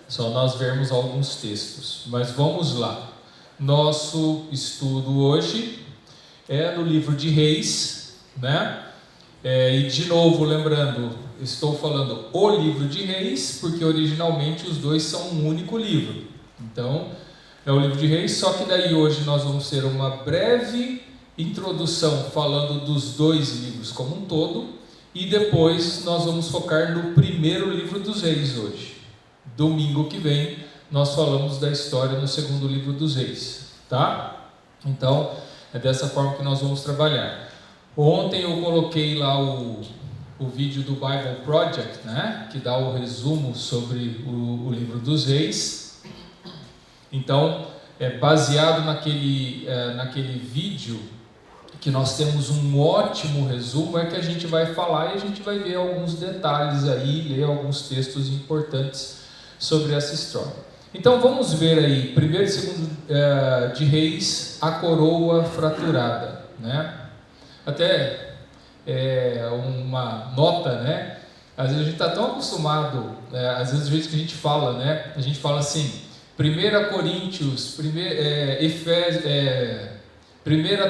só nós vermos alguns textos. Mas vamos lá. Nosso estudo hoje é no livro de Reis, né? E de novo, lembrando, estou falando o livro de Reis, porque originalmente os dois são um único livro. Então, é o livro de Reis, só que daí hoje nós vamos ter uma breve introdução falando dos dois livros como um todo, e depois nós vamos focar no primeiro livro dos Reis hoje. Domingo que vem nós falamos da história no segundo livro dos Reis, tá? Então, é dessa forma que nós vamos trabalhar. Ontem eu coloquei lá o vídeo do Bible Project, né? Que dá o resumo sobre o livro dos Reis. Então, baseado naquele vídeo, que nós temos um ótimo resumo, é que a gente vai falar e a gente vai ver alguns detalhes aí, ler alguns textos importantes sobre essa história. Então vamos ver aí, primeiro e segundo de Reis, a coroa fraturada, né? Até uma nota, né? Às vezes a gente está tão acostumado, às vezes do jeito que a gente fala, né? A gente fala assim, 1 Coríntios, 1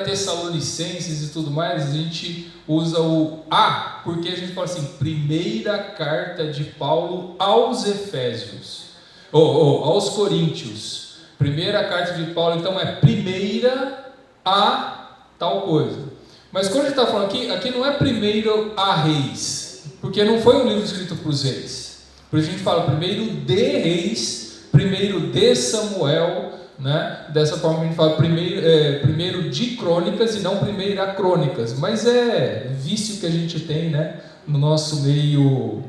Tessalonicenses e tudo mais, a gente usa o A, porque a gente fala assim, primeira carta de Paulo aos Efésios, ou aos Coríntios, primeira carta de Paulo, então é primeira a tal coisa. Mas quando a gente está falando aqui não é primeiro a Reis, porque não foi um livro escrito para os reis, por isso a gente fala primeiro de Reis, primeiro de Samuel, né? Dessa forma a gente fala primeiro de Crônicas e não primeira Crônicas, mas é vício que a gente tem, né? No nosso meio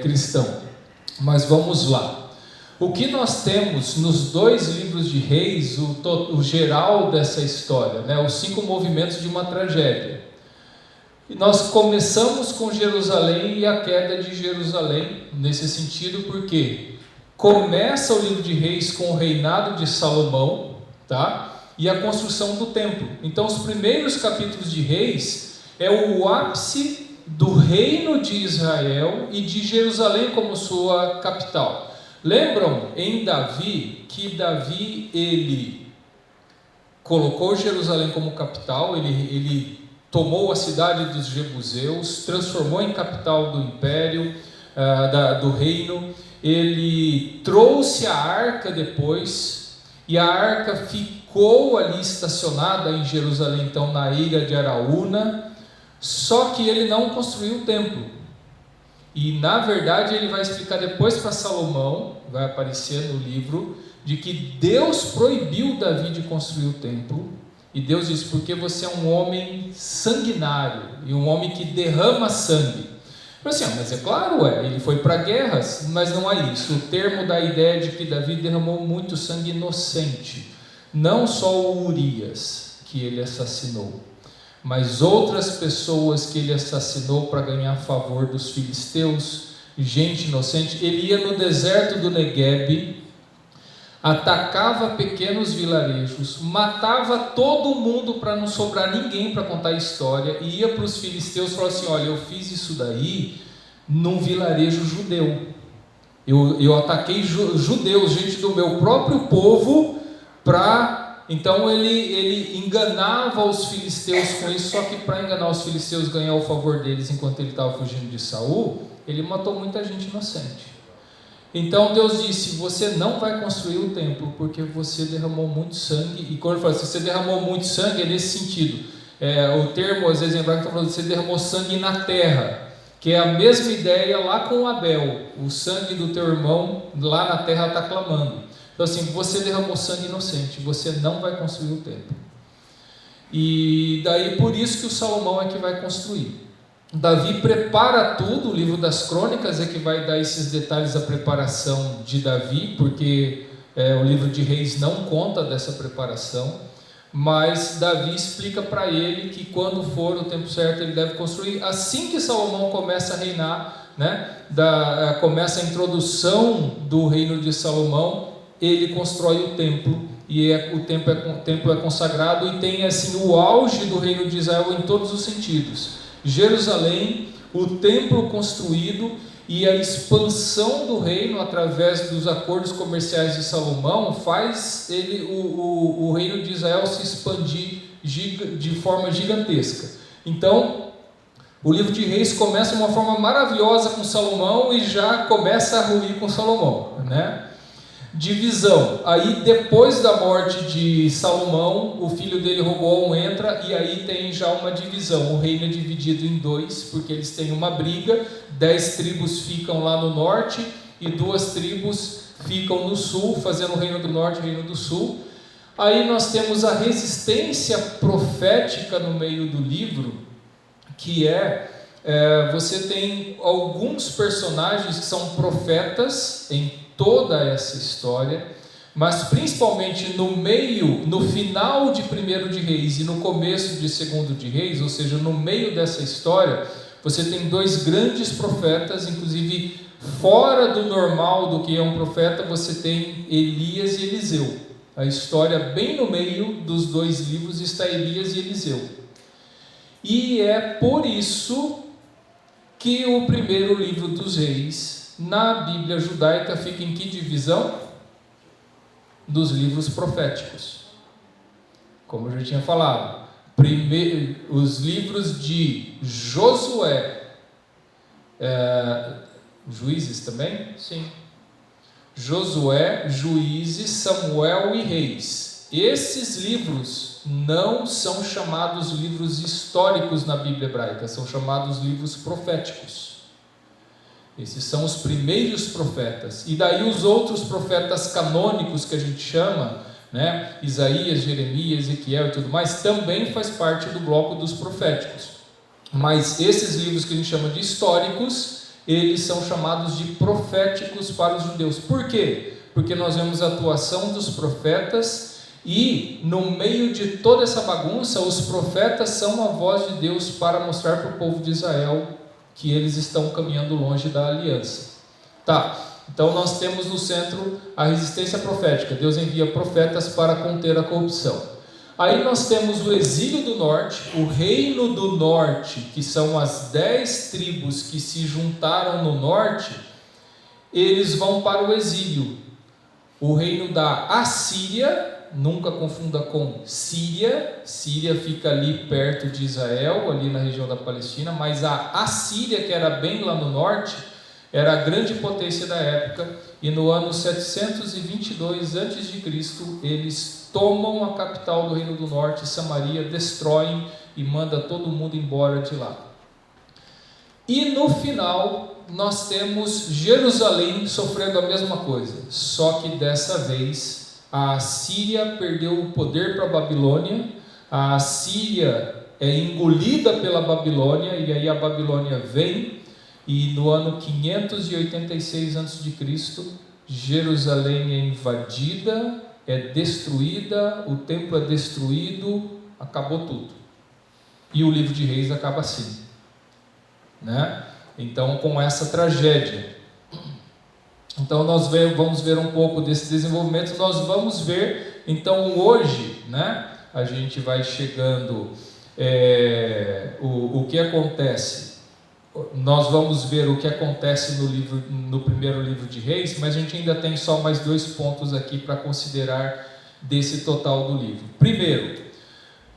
cristão. Mas vamos lá. O que nós temos nos dois livros de Reis, o geral dessa história, né? Os 5 movimentos de uma tragédia. E nós começamos com Jerusalém e a queda de Jerusalém, nesse sentido, porque começa o livro de Reis com o reinado de Salomão, tá? E a construção do templo. Então os primeiros capítulos de Reis é o ápice do reino de Israel e de Jerusalém como sua capital. Lembram em Davi, que Davi ele colocou Jerusalém como capital, ele tomou a cidade dos Jebuseus, transformou em capital do império, do reino. Ele trouxe a arca depois, e a arca ficou ali estacionada em Jerusalém, então na ilha de Araúna, só que ele não construiu o templo. E na verdade ele vai explicar depois para Salomão, vai aparecer no livro, de que Deus proibiu Davi de construir o templo, e Deus disse, porque você é um homem sanguinário, e um homem que derrama sangue. Assim, mas é claro, ele foi para guerras, mas não é isso. O termo dá a ideia de que Davi derramou muito sangue inocente, não só o Urias, que ele assassinou, mas outras pessoas que ele assassinou para ganhar favor dos filisteus, gente inocente. Ele ia no deserto do Negueb, atacava pequenos vilarejos, matava todo mundo para não sobrar ninguém para contar a história, e ia para os filisteus e falava assim, olha, eu fiz isso daí num vilarejo judeu, eu ataquei judeus, gente do meu próprio povo, então ele enganava os filisteus com isso, só que para enganar os filisteus, ganhar o favor deles enquanto ele estava fugindo de Saul, ele matou muita gente inocente. Então Deus disse, você não vai construir o templo, porque você derramou muito sangue. E quando ele fala, se você derramou muito sangue, é nesse sentido, o termo às vezes em hebraico está falando, você derramou sangue na terra, que é a mesma ideia lá com Abel, o sangue do teu irmão lá na terra está clamando. Então assim, você derramou sangue inocente, você não vai construir o templo. E daí por isso que o Salomão é que vai construir. Davi prepara tudo, o livro das Crônicas é que vai dar esses detalhes da preparação de Davi, porque o livro de Reis não conta dessa preparação, mas Davi explica para ele que quando for o tempo certo ele deve construir. Assim que Salomão começa a reinar, né, começa a introdução do reino de Salomão, ele constrói o templo, e o templo é consagrado, e tem assim o auge do reino de Israel em todos os sentidos. Jerusalém, o templo construído, e a expansão do reino através dos acordos comerciais de Salomão faz o reino de Israel se expandir de forma gigantesca. Então, o livro de Reis começa de uma forma maravilhosa com Salomão e já começa a ruir com Salomão, né? Divisão. Aí depois da morte de Salomão, o filho dele Roboão entra e aí tem já uma divisão. O reino é dividido em dois, porque eles têm uma briga. 10 tribos ficam lá no norte e 2 tribos ficam no sul, fazendo o reino do norte e o reino do sul. Aí nós temos a resistência profética no meio do livro, que você tem alguns personagens que são profetas em toda essa história, mas principalmente no final de 1º de Reis e no começo de 2º de Reis, ou seja, no meio dessa história, você tem 2 grandes profetas, inclusive fora do normal do que é um profeta, você tem Elias e Eliseu. A história bem no meio dos 2 livros está Elias e Eliseu. E é por isso que o primeiro livro dos Reis na Bíblia judaica fica em que divisão? Dos livros proféticos. Como eu já tinha falado, os livros de Josué, Juízes também? Sim. Josué, Juízes, Samuel e Reis. Esses livros não são chamados livros históricos na Bíblia hebraica, são chamados livros proféticos. Esses são os primeiros profetas. E daí os outros profetas canônicos que a gente chama, né? Isaías, Jeremias, Ezequiel e tudo mais, também faz parte do bloco dos proféticos. Mas esses livros que a gente chama de históricos, eles são chamados de proféticos para os judeus. Por quê? Porque nós vemos a atuação dos profetas e no meio de toda essa bagunça, os profetas são a voz de Deus para mostrar para o povo de Israel que eles estão caminhando longe da aliança. Tá, então nós temos no centro a resistência profética. Deus envia profetas para conter a corrupção. Aí nós temos o exílio do norte, o reino do norte, que são as 10 tribos que se juntaram no norte, eles vão para o exílio. O reino da Assíria, nunca confunda com Síria. Síria fica ali perto de Israel, ali na região da Palestina, mas a Assíria, que era bem lá no norte, era a grande potência da época, e no ano 722 a.C., eles tomam a capital do reino do norte, Samaria, destroem e mandam todo mundo embora de lá. E no final, nós temos Jerusalém sofrendo a mesma coisa, só que dessa vez a Assíria perdeu o poder para a Babilônia, a Assíria é engolida pela Babilônia, e aí a Babilônia vem, e no ano 586 a.C., Jerusalém é invadida, é destruída, o templo é destruído, acabou tudo. E o livro de Reis acaba assim, né? Então, com essa tragédia. Então nós vamos ver um pouco desse desenvolvimento. Nós vamos ver, então hoje, né, a gente vai chegando, o que acontece. Nós vamos ver o que acontece no primeiro livro de Reis, mas a gente ainda tem só mais 2 pontos aqui para considerar desse total do livro. Primeiro,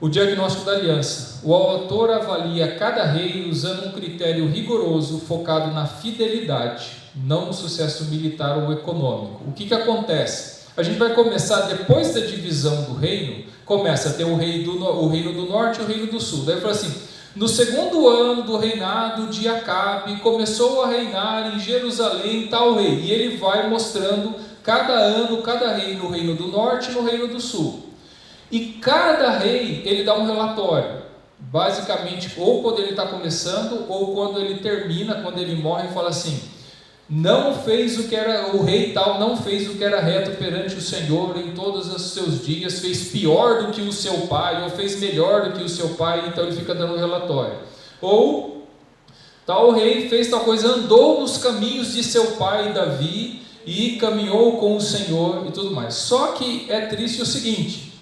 o diagnóstico da aliança. O autor avalia cada rei usando um critério rigoroso focado na fidelidade, não no sucesso militar ou econômico. O que acontece? A gente vai começar, depois da divisão do reino, começa a ter o reino do norte e o reino do sul. Daí fala assim, no 2º ano do reinado de Acabe, começou a reinar em Jerusalém tal rei. E ele vai mostrando cada ano, cada rei no reino do norte e no reino do sul. E cada rei, ele dá um relatório. Basicamente, ou quando ele está começando, ou quando ele termina, quando ele morre, e fala assim, não fez o que era, o rei tal não fez o que era reto perante o Senhor em todos os seus dias, fez pior do que o seu pai, ou fez melhor do que o seu pai, então ele fica dando um relatório. Ou, tal rei fez tal coisa, andou nos caminhos de seu pai Davi, e caminhou com o Senhor, e tudo mais. Só que é triste o seguinte,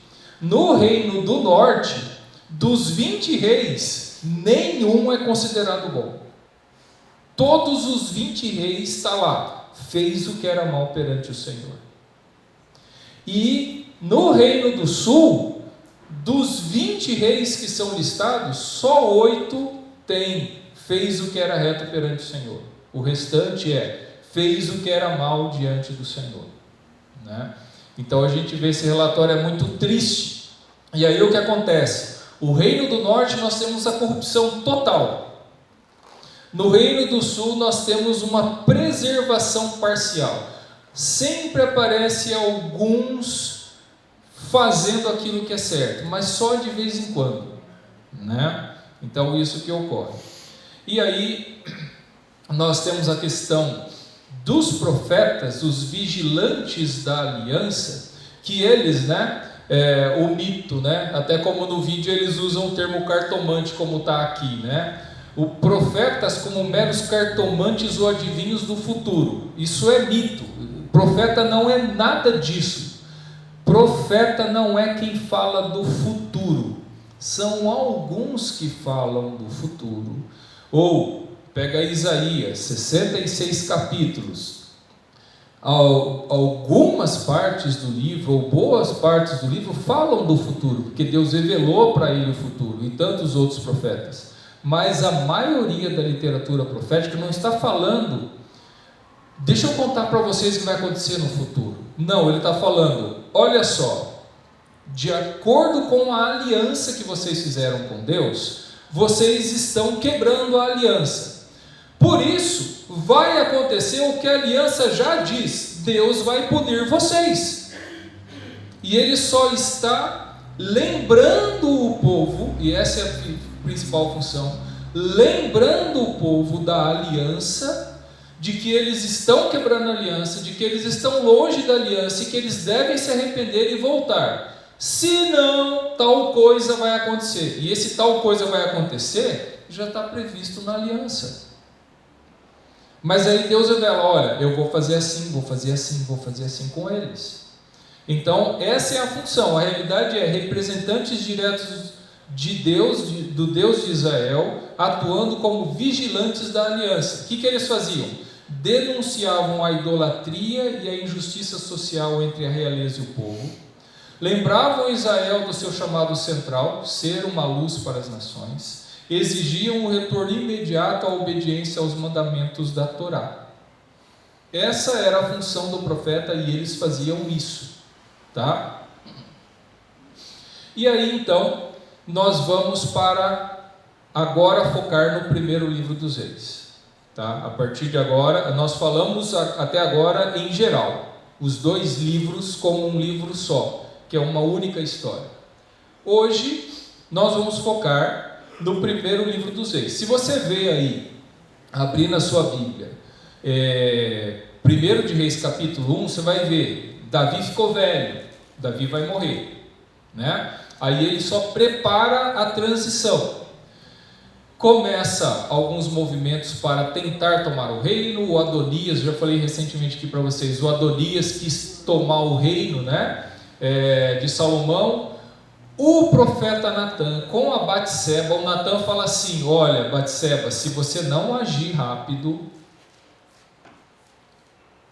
no reino do norte, dos 20 reis, nenhum é considerado bom. todos os 20 reis está lá, fez o que era mal perante o Senhor. E no Reino do Sul, dos 20 reis que são listados, só 8 fez o que era reto perante o Senhor. O restante fez o que era mal diante do Senhor, né? Então a gente vê esse relatório é muito triste. E aí o que acontece? O Reino do Norte nós temos a corrupção total. No Reino do Sul nós temos uma preservação parcial. Sempre aparece alguns fazendo aquilo que é certo, mas só de vez em quando, né? Então isso que ocorre. E aí nós temos a questão dos profetas, os vigilantes da aliança, que eles, o mito, até como no vídeo eles usam o termo cartomante, como está aqui, o profetas como meros cartomantes ou adivinhos do futuro. Isso é mito. Profeta não é nada disso. Profeta não é quem fala do futuro. São alguns que falam do futuro. Ou pega Isaías, 66 capítulos. Algumas partes do livro, ou boas partes do livro, falam do futuro, porque Deus revelou para ele o futuro, e tantos outros profetas. Mas a maioria da literatura profética não está falando, deixa eu contar para vocês o que vai acontecer no futuro. Não, ele está falando, olha só, de acordo com a aliança que vocês fizeram com Deus, vocês estão quebrando a aliança. Por isso, vai acontecer o que a aliança já diz: Deus vai punir vocês. E ele só está lembrando o povo, e essa é a principal função, lembrando o povo da aliança, de que eles estão quebrando a aliança, de que eles estão longe da aliança e que eles devem se arrepender e voltar. Senão, tal coisa vai acontecer. E esse tal coisa vai acontecer já está previsto na aliança. Mas aí Deus revela: olha, eu vou fazer assim, vou fazer assim, vou fazer assim com eles. Então essa é a função. A realidade é representantes diretos de Deus, do Deus de Israel, atuando como vigilantes da aliança. O que eles faziam? Denunciavam a idolatria e a injustiça social entre a realeza e o povo. Lembravam Israel do seu chamado central, ser uma luz para as nações. Exigiam o retorno imediato à obediência aos mandamentos da Torá. Essa era a função do profeta e eles faziam isso, tá? E aí então nós vamos para agora focar no primeiro livro dos Reis, tá? A partir de agora nós falamos até agora em geral, os dois livros como um livro só, que é uma única história. Hoje nós vamos focar no primeiro livro dos Reis. Se você vê aí, abrir na sua Bíblia, 1 de Reis capítulo 1, você vai ver, Davi ficou velho, Davi vai morrer, Aí ele só prepara a transição. Começa alguns movimentos para tentar tomar o reino. O Adonias, já falei recentemente aqui para vocês, o Adonias quis tomar o reino, de Salomão. O profeta Natã, com a Batseba, o Natã fala assim: olha, Batseba, se você não agir rápido,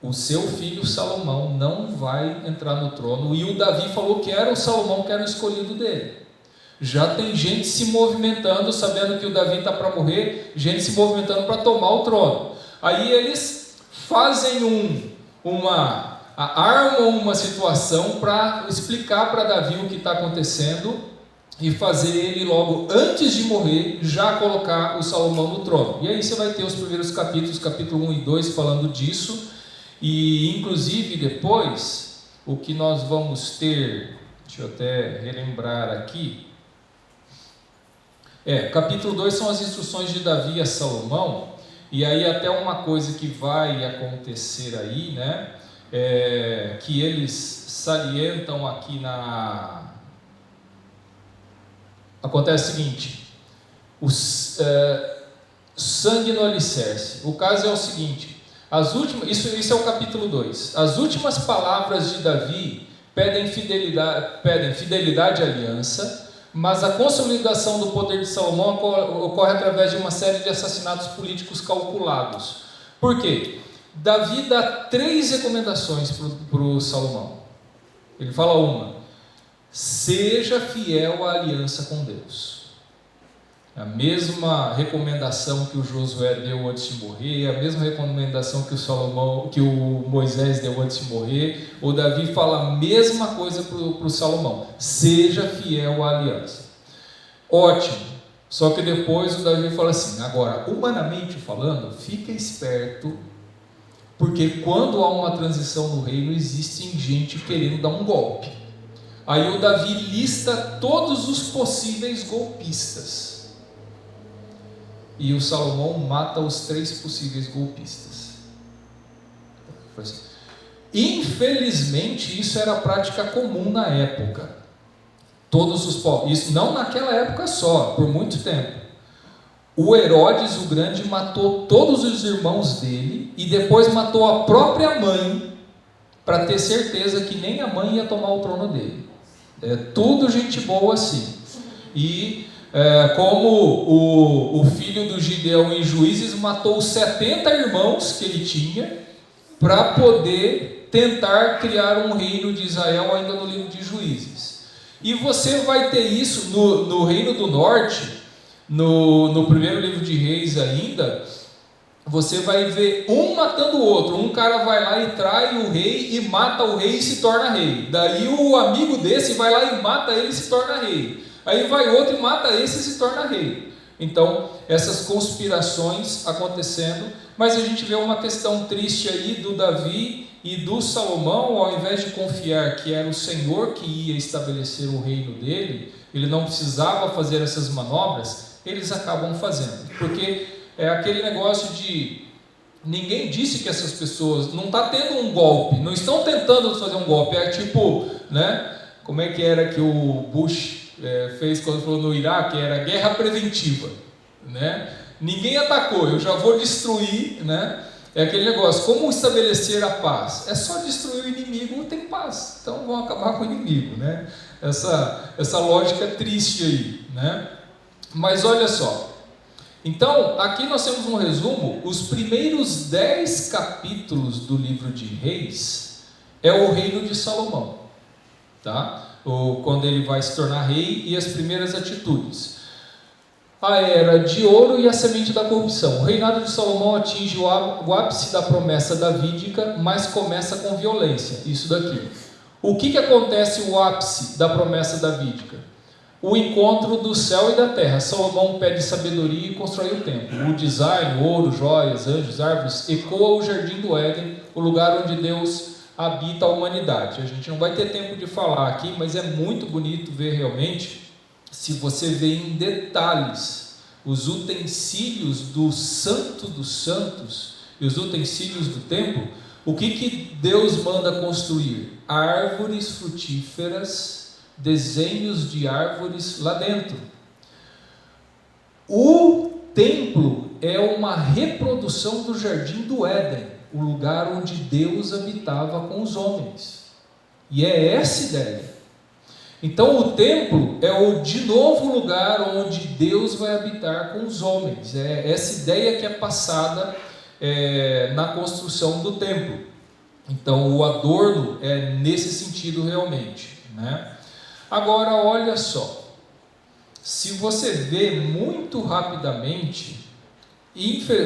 o seu filho Salomão não vai entrar no trono. E o Davi falou que era o Salomão que era o escolhido dele. Já tem gente se movimentando, sabendo que o Davi está para morrer, gente se movimentando para tomar o trono. Aí eles fazem armam uma situação para explicar para Davi o que está acontecendo e fazer ele logo, antes de morrer, já colocar o Salomão no trono. E aí você vai ter os primeiros capítulos, capítulo 1 e 2, falando disso. E inclusive depois, o que nós vamos ter, deixa eu até relembrar aqui, capítulo 2 são as instruções de Davi a Salomão. E aí até uma coisa que vai acontecer aí, que eles salientam aqui acontece o seguinte: sangue no alicerce. O caso é o seguinte: isso é o capítulo 2. As últimas palavras de Davi pedem fidelidade à aliança, mas a consolidação do poder de Salomão ocorre através de uma série de assassinatos políticos calculados. Por quê? Davi dá 3 recomendações para o Salomão. Ele fala uma: seja fiel à aliança com Deus. A mesma recomendação que o Josué deu antes de morrer, a mesma recomendação que o Moisés deu antes de morrer, o Davi fala a mesma coisa para o Salomão: seja fiel à aliança. Ótimo, só que depois o Davi fala assim: agora, humanamente falando, fica esperto, porque quando há uma transição no reino, existe gente querendo dar um golpe. Aí o Davi lista todos os possíveis golpistas. E o Salomão mata os 3 possíveis golpistas. Infelizmente, isso era prática comum na época. Todos os povos, isso não naquela época só, por muito tempo. O Herodes o Grande matou todos os irmãos dele e depois matou a própria mãe, para ter certeza que nem a mãe ia tomar o trono dele. É tudo gente boa assim. E como o filho do Gideão em Juízes matou os 70 irmãos que ele tinha, para poder tentar criar um reino de Israel ainda no livro de Juízes. E você vai ter isso no Reino do Norte, no primeiro livro de Reis ainda. Você vai ver um matando o outro. Um cara vai lá e trai o rei e mata o rei e se torna rei. Daí o amigo desse vai lá e mata ele e se torna rei. Aí vai outro e mata esse e se torna rei. Então, essas conspirações acontecendo, mas a gente vê uma questão triste aí do Davi e do Salomão. Ao invés de confiar que era o Senhor que ia estabelecer o reino dele, ele não precisava fazer essas manobras, eles acabam fazendo. Porque é aquele negócio de... Ninguém disse que essas pessoas... Não está tendo um golpe, não estão tentando fazer um golpe. É tipo, né? Como é que era que o Bush fez quando falou no Iraque? Era guerra preventiva, né? Ninguém atacou, eu já vou destruir, né? É aquele negócio, como estabelecer a paz? É só destruir o inimigo, tem paz. Então vão acabar com o inimigo, né? Essa lógica triste aí, né? Mas olha só. Então, aqui nós temos um resumo. Os primeiros 10 capítulos do livro de Reis é o reino de Salomão, tá? Quando ele vai se tornar rei e as primeiras atitudes. A era de ouro e a semente da corrupção. O reinado de Salomão atinge o ápice da promessa davídica, mas começa com violência. Isso daqui. O que acontece o ápice da promessa davídica? O encontro do céu e da terra. Salomão pede sabedoria e constrói o templo. O design, ouro, joias, anjos, árvores, ecoa o jardim do Éden, o lugar onde Deus habita a humanidade. A gente não vai ter tempo de falar aqui, mas é muito bonito ver realmente, se você vê em detalhes, os utensílios do Santo dos Santos e os utensílios do templo. O que Deus manda construir? Árvores frutíferas, desenhos de árvores lá dentro. O templo é uma reprodução do jardim do Éden, o lugar onde Deus habitava com os homens. E é essa ideia. Então o templo é o de novo lugar onde Deus vai habitar com os homens. É essa ideia que é passada na construção do templo. Então o adorno é nesse sentido realmente, né? Agora olha só, se você vê muito rapidamente,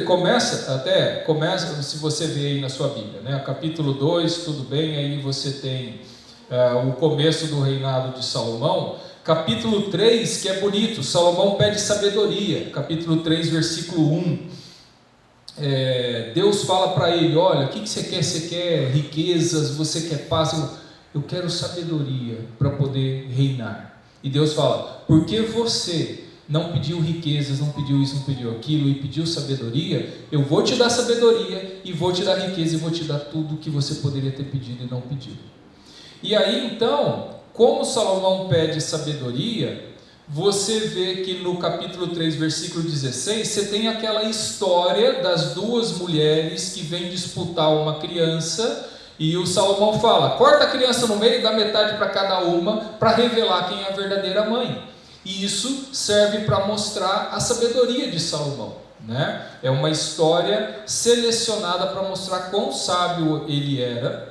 começa, se você vê aí na sua Bíblia, né? Capítulo 2, tudo bem, aí você tem o começo do reinado de Salomão. Capítulo 3, que é bonito, Salomão pede sabedoria. Capítulo 3, versículo 1, Deus fala para ele: olha, o que você quer? Você quer riquezas? Você quer paz? Eu quero sabedoria para poder reinar. E Deus fala: porque você não pediu riquezas, não pediu isso, não pediu aquilo, e pediu sabedoria, eu vou te dar sabedoria, e vou te dar riqueza, e vou te dar tudo que você poderia ter pedido e não pediu. E aí então, como Salomão pede sabedoria, você vê que no capítulo 3, versículo 16, você tem aquela história das 2 mulheres que vêm disputar uma criança, e o Salomão fala: corta a criança no meio, dá metade para cada uma, para revelar quem é a verdadeira mãe. E isso serve para mostrar a sabedoria de Salomão, né? É uma história selecionada para mostrar quão sábio ele era.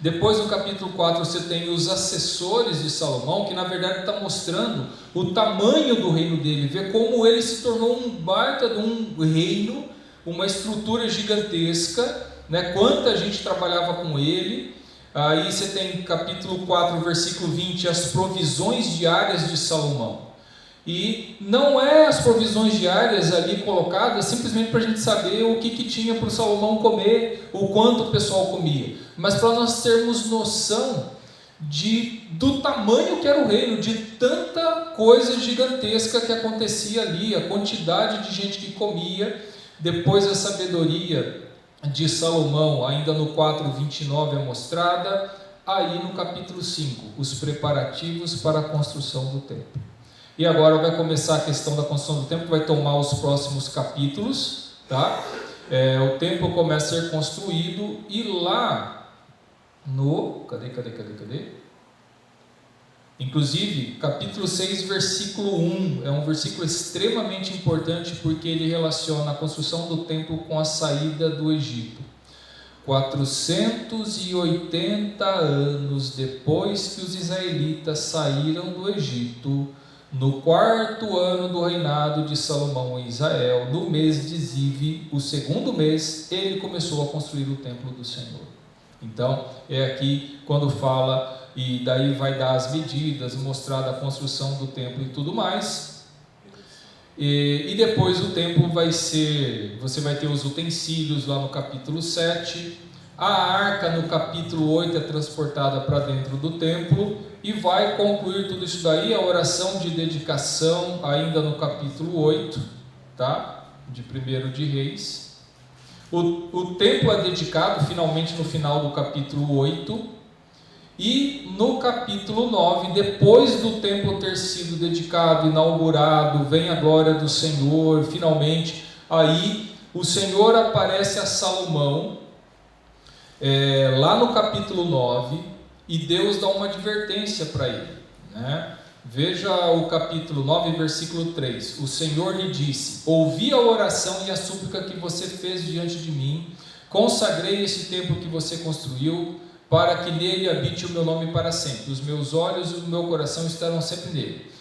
Depois no capítulo 4 você tem os assessores de Salomão, que na verdade está mostrando o tamanho do reino dele, vê como ele se tornou um baita de um reino, uma estrutura gigantesca, né? Quanta gente trabalhava com ele. Aí você tem capítulo 4, versículo 20, as provisões diárias de Salomão. E não é as provisões diárias ali colocadas simplesmente para a gente saber o que tinha para o Salomão comer, o quanto o pessoal comia, mas para nós termos noção do tamanho que era o reino, de tanta coisa gigantesca que acontecia ali, a quantidade de gente que comia. Depois a sabedoria de Salomão, ainda no 4:29 é mostrada. Aí no capítulo 5, os preparativos para a construção do templo. E agora vai começar a questão da construção do templo, vai tomar os próximos capítulos, tá? O templo começa a ser construído, e lá no... Cadê? Inclusive, capítulo 6, versículo 1, é um versículo extremamente importante, porque ele relaciona a construção do templo com a saída do Egito. 480 anos depois que os israelitas saíram do Egito, no 4º ano do reinado de Salomão em Israel, no mês de Ziv, o 2º mês, ele começou a construir o templo do Senhor. Então, é aqui quando fala, e daí vai dar as medidas, mostrar a construção do templo e tudo mais. E depois o templo você vai ter os utensílios lá no capítulo 7, a arca no capítulo 8 é transportada para dentro do templo, e vai concluir tudo isso daí, a oração de dedicação, ainda no capítulo 8, tá? De 1º de Reis. O templo é dedicado finalmente no final do capítulo 8, e no capítulo 9, depois do templo ter sido dedicado, inaugurado, vem a glória do Senhor, finalmente, aí o Senhor aparece a Salomão, lá no capítulo 9, e Deus dá uma advertência para ele, né? Veja o capítulo 9, versículo 3. O Senhor lhe disse: ouvi a oração e a súplica que você fez diante de mim, consagrei esse templo que você construiu, para que nele habite o meu nome para sempre. Os meus olhos e o meu coração estarão sempre nele.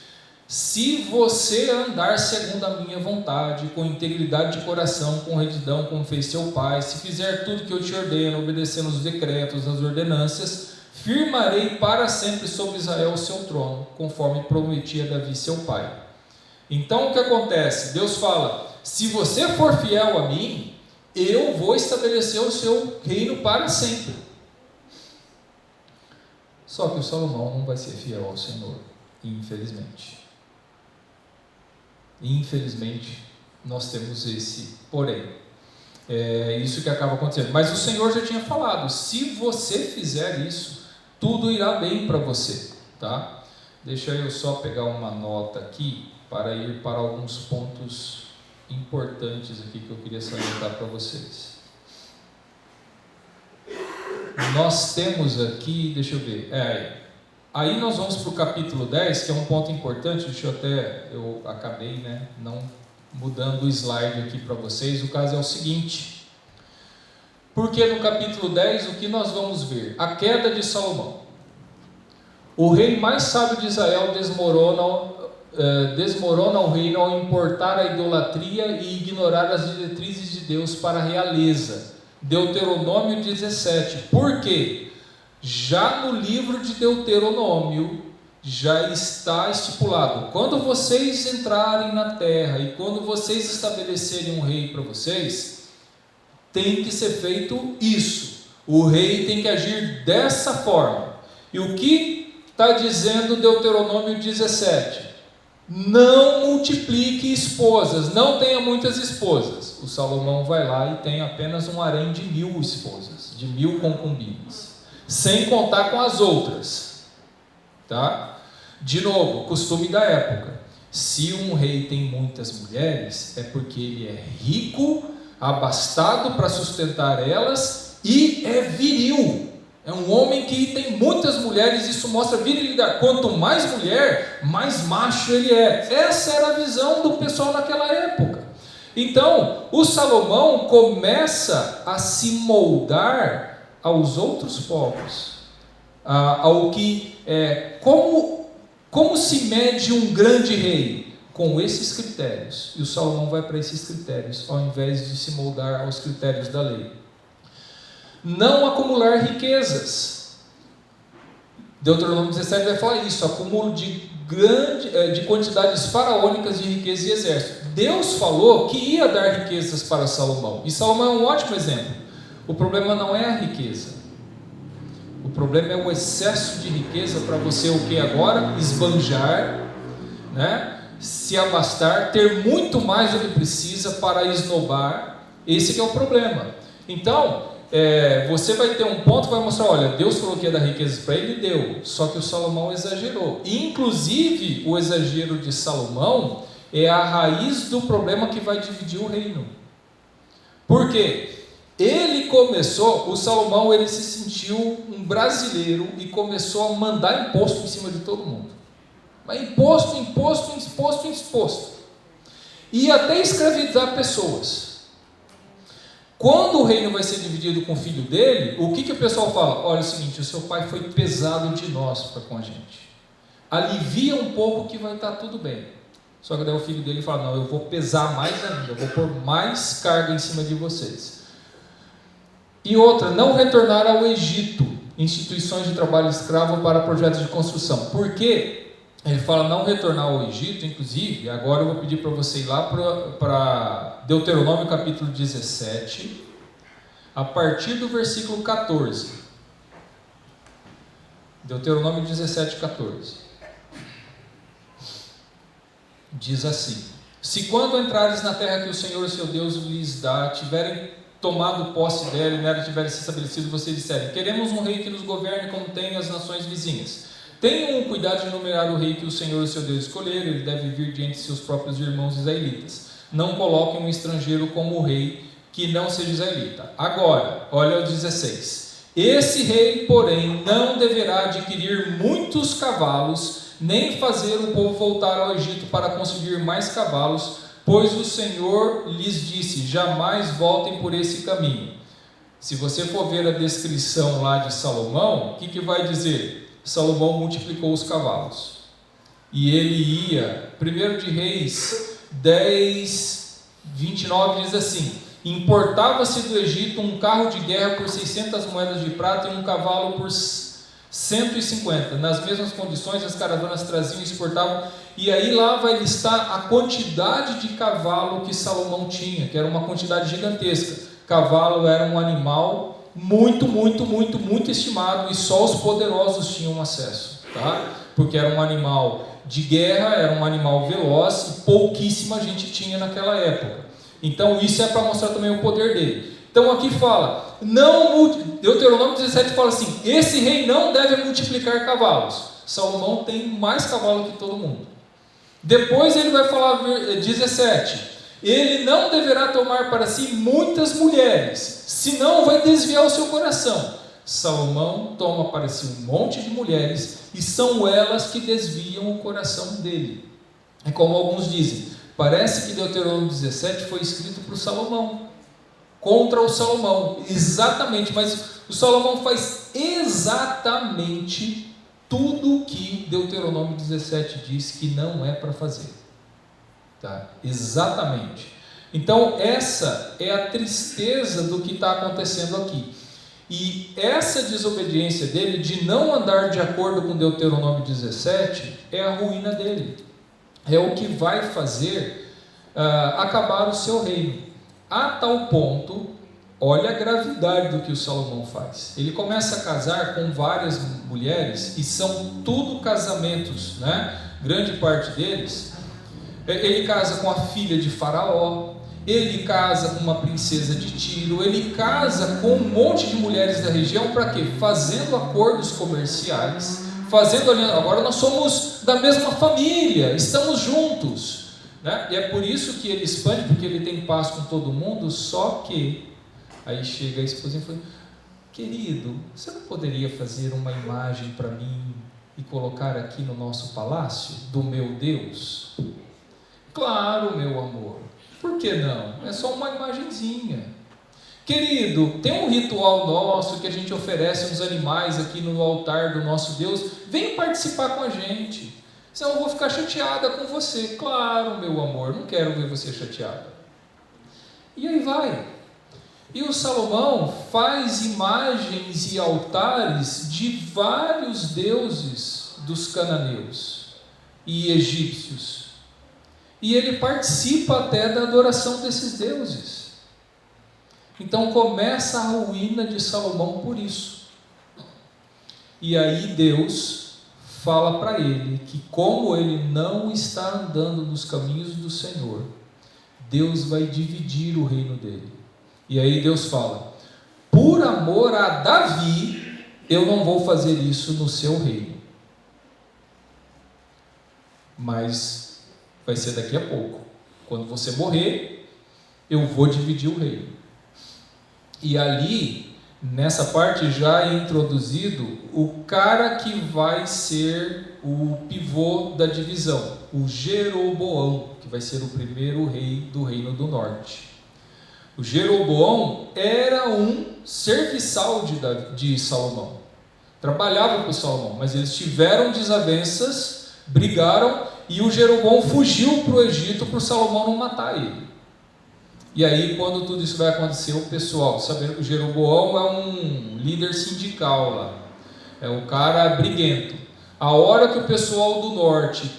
Se você andar segundo a minha vontade, com integridade de coração, com retidão, como fez seu pai, se fizer tudo que eu te ordeno, obedecendo os decretos, as ordenanças, firmarei para sempre sobre Israel o seu trono, conforme prometia Davi seu pai. Então o que acontece? Deus fala: se você for fiel a mim, eu vou estabelecer o seu reino para sempre. Só que o Salomão não vai ser fiel ao Senhor, infelizmente. Infelizmente, nós temos esse porém. É isso que acaba acontecendo. Mas o Senhor já tinha falado: se você fizer isso, tudo irá bem para você, tá? Deixa eu só pegar uma nota aqui para ir para alguns pontos importantes aqui que eu queria salientar para vocês. Nós temos aqui, deixa eu ver, aí nós vamos para o capítulo 10, que é um ponto importante. Eu acabei, não mudando o slide aqui para vocês. O caso é o seguinte: porque no capítulo 10 o que nós vamos ver? A queda de Salomão. O rei mais sábio de Israel desmorona o reino ao importar a idolatria e ignorar as diretrizes de Deus para a realeza. Deuteronômio 17. Por quê? Já no livro de Deuteronômio já está estipulado: quando vocês entrarem na terra e quando vocês estabelecerem um rei para vocês, tem que ser feito isso. O rei tem que agir dessa forma. E o que está dizendo Deuteronômio 17? Não multiplique esposas, não tenha muitas esposas. O Salomão vai lá e tem apenas um harém de 1000 esposas, de 1000 concubinas, sem contar com as outras, tá? De novo, costume da época: se um rei tem muitas mulheres, é porque ele é rico, abastado para sustentar elas, e é viril. É um homem que tem muitas mulheres, isso mostra virilidade. Quanto mais mulher, mais macho ele é. Essa era a visão do pessoal naquela época. Então, o Salomão começa a se moldar aos outros povos, ao que como se mede um grande rei? Com esses critérios. E o Salomão vai para esses critérios, ao invés de se moldar aos critérios da lei. Não acumular riquezas. Deuteronômio 17 vai falar isso, acúmulo de quantidades faraônicas de riqueza e exército. Deus falou que ia dar riquezas para Salomão, e Salomão é um ótimo exemplo. O problema não é a riqueza, o problema é o excesso de riqueza para você o que agora? Esbanjar, né? Se abastar, ter muito mais do que precisa para esnobar. Esse que é o problema. Então, você vai ter um ponto que vai mostrar, olha, Deus falou que ia dar riquezas para ele e deu, só que o Salomão exagerou. Inclusive, o exagero de Salomão é a raiz do problema que vai dividir o reino. Por quê? O Salomão ele se sentiu um brasileiro e começou a mandar imposto em cima de todo mundo. Mas imposto. E até escravizar pessoas. Quando o reino vai ser dividido com o filho dele, o que o pessoal fala? Olha, é o seguinte, o seu pai foi pesado de nós para com a gente. Alivia um pouco que vai estar tudo bem. Só que daí o filho dele fala, não, eu vou pesar mais ainda, eu vou pôr mais carga em cima de vocês. E outra, não retornar ao Egito, instituições de trabalho escravo para projetos de construção. Por quê? Ele fala não retornar ao Egito, inclusive, agora eu vou pedir para você ir lá para Deuteronômio capítulo 17, a partir do versículo 14. Deuteronômio 17, 14. Diz assim: se quando entrares na terra que o Senhor seu Deus lhes dá, tiverem tomado posse dela e nela tiverem se estabelecido, vocês disserem, queremos um rei que nos governe como tem as nações vizinhas. Tenham cuidado de numerar o rei que o Senhor seu Deus escolher, ele deve vir diante de seus próprios irmãos israelitas. Não coloquem um estrangeiro como rei que não seja israelita. Agora, olha o 16. Esse rei, porém, não deverá adquirir muitos cavalos, nem fazer o povo voltar ao Egito para conseguir mais cavalos, pois o Senhor lhes disse, jamais voltem por esse caminho. Se você for ver a descrição lá de Salomão, o que vai dizer? Salomão multiplicou os cavalos, e ele ia, 1 de Reis 10, 29 diz assim, importava-se do Egito um carro de guerra por 600 moedas de prata e um cavalo por 150, nas mesmas condições as caravanas traziam e exportavam, e aí lá vai listar a quantidade de cavalo que Salomão tinha, que era uma quantidade gigantesca. Cavalo era um animal muito estimado, e só os poderosos tinham acesso, tá? Porque era um animal de guerra, era um animal veloz, e pouquíssima gente tinha naquela época. Então isso é para mostrar também o poder dele. Então aqui fala, Deuteronômio 17 fala assim, esse rei não deve multiplicar cavalos. Salomão tem mais cavalo que todo mundo. Depois ele vai falar 17, ele não deverá tomar para si muitas mulheres, senão vai desviar o seu coração. Salomão toma para si um monte de mulheres, e são elas que desviam o coração dele. É como alguns dizem, parece que Deuteronômio 17 foi escrito para o Salomão, contra o Salomão, exatamente, mas o Salomão faz exatamente tudo o que Deuteronômio 17 diz que não é para fazer. Tá? Exatamente. Então essa é a tristeza do que está acontecendo aqui, e essa desobediência dele de não andar de acordo com Deuteronômio 17 é a ruína dele, é o que vai fazer acabar o seu reino, a tal ponto, olha a gravidade do que o Salomão faz. Ele começa a casar com várias mulheres, e são tudo casamentos, né? Grande parte deles. Ele casa com a filha de Faraó, ele casa com uma princesa de Tiro, ele casa com um monte de mulheres da região, para quê? Fazendo acordos comerciais, agora nós somos da mesma família, estamos juntos, né? E é por isso que ele expande, porque ele tem paz com todo mundo, só que, aí chega a esposa e fala, querido, você não poderia fazer uma imagem para mim e colocar aqui no nosso palácio, do meu Deus? Claro, meu amor, por que não? É só uma imagenzinha. Querido, tem um ritual nosso que a gente oferece uns animais aqui no altar do nosso Deus, vem participar com a gente, senão eu vou ficar chateada com você. Claro, meu amor, não quero ver você chateada. E aí vai. E o Salomão faz imagens e altares de vários deuses dos cananeus e egípcios. E ele participa até da adoração desses deuses. Então começa a ruína de Salomão por isso. E aí Deus fala para ele que, como ele não está andando nos caminhos do Senhor, Deus vai dividir o reino dele. E aí Deus fala: por amor a Davi, eu não vou fazer isso no seu reino, mas vai ser daqui a pouco. Quando você morrer, eu vou dividir o reino. E ali, nessa parte, já é introduzido o cara que vai ser o pivô da divisão, o Jeroboão, que vai ser o primeiro rei do Reino do Norte. O Jeroboão era um serviçal de Salomão, trabalhava com Salomão, mas eles tiveram desavenças, brigaram, e o Jeroboão fugiu para o Egito para o Salomão não matar ele. E aí, quando tudo isso vai acontecer, o pessoal, sabendo que o Jeroboão é um líder sindical lá, é um cara briguento. A hora que o pessoal do norte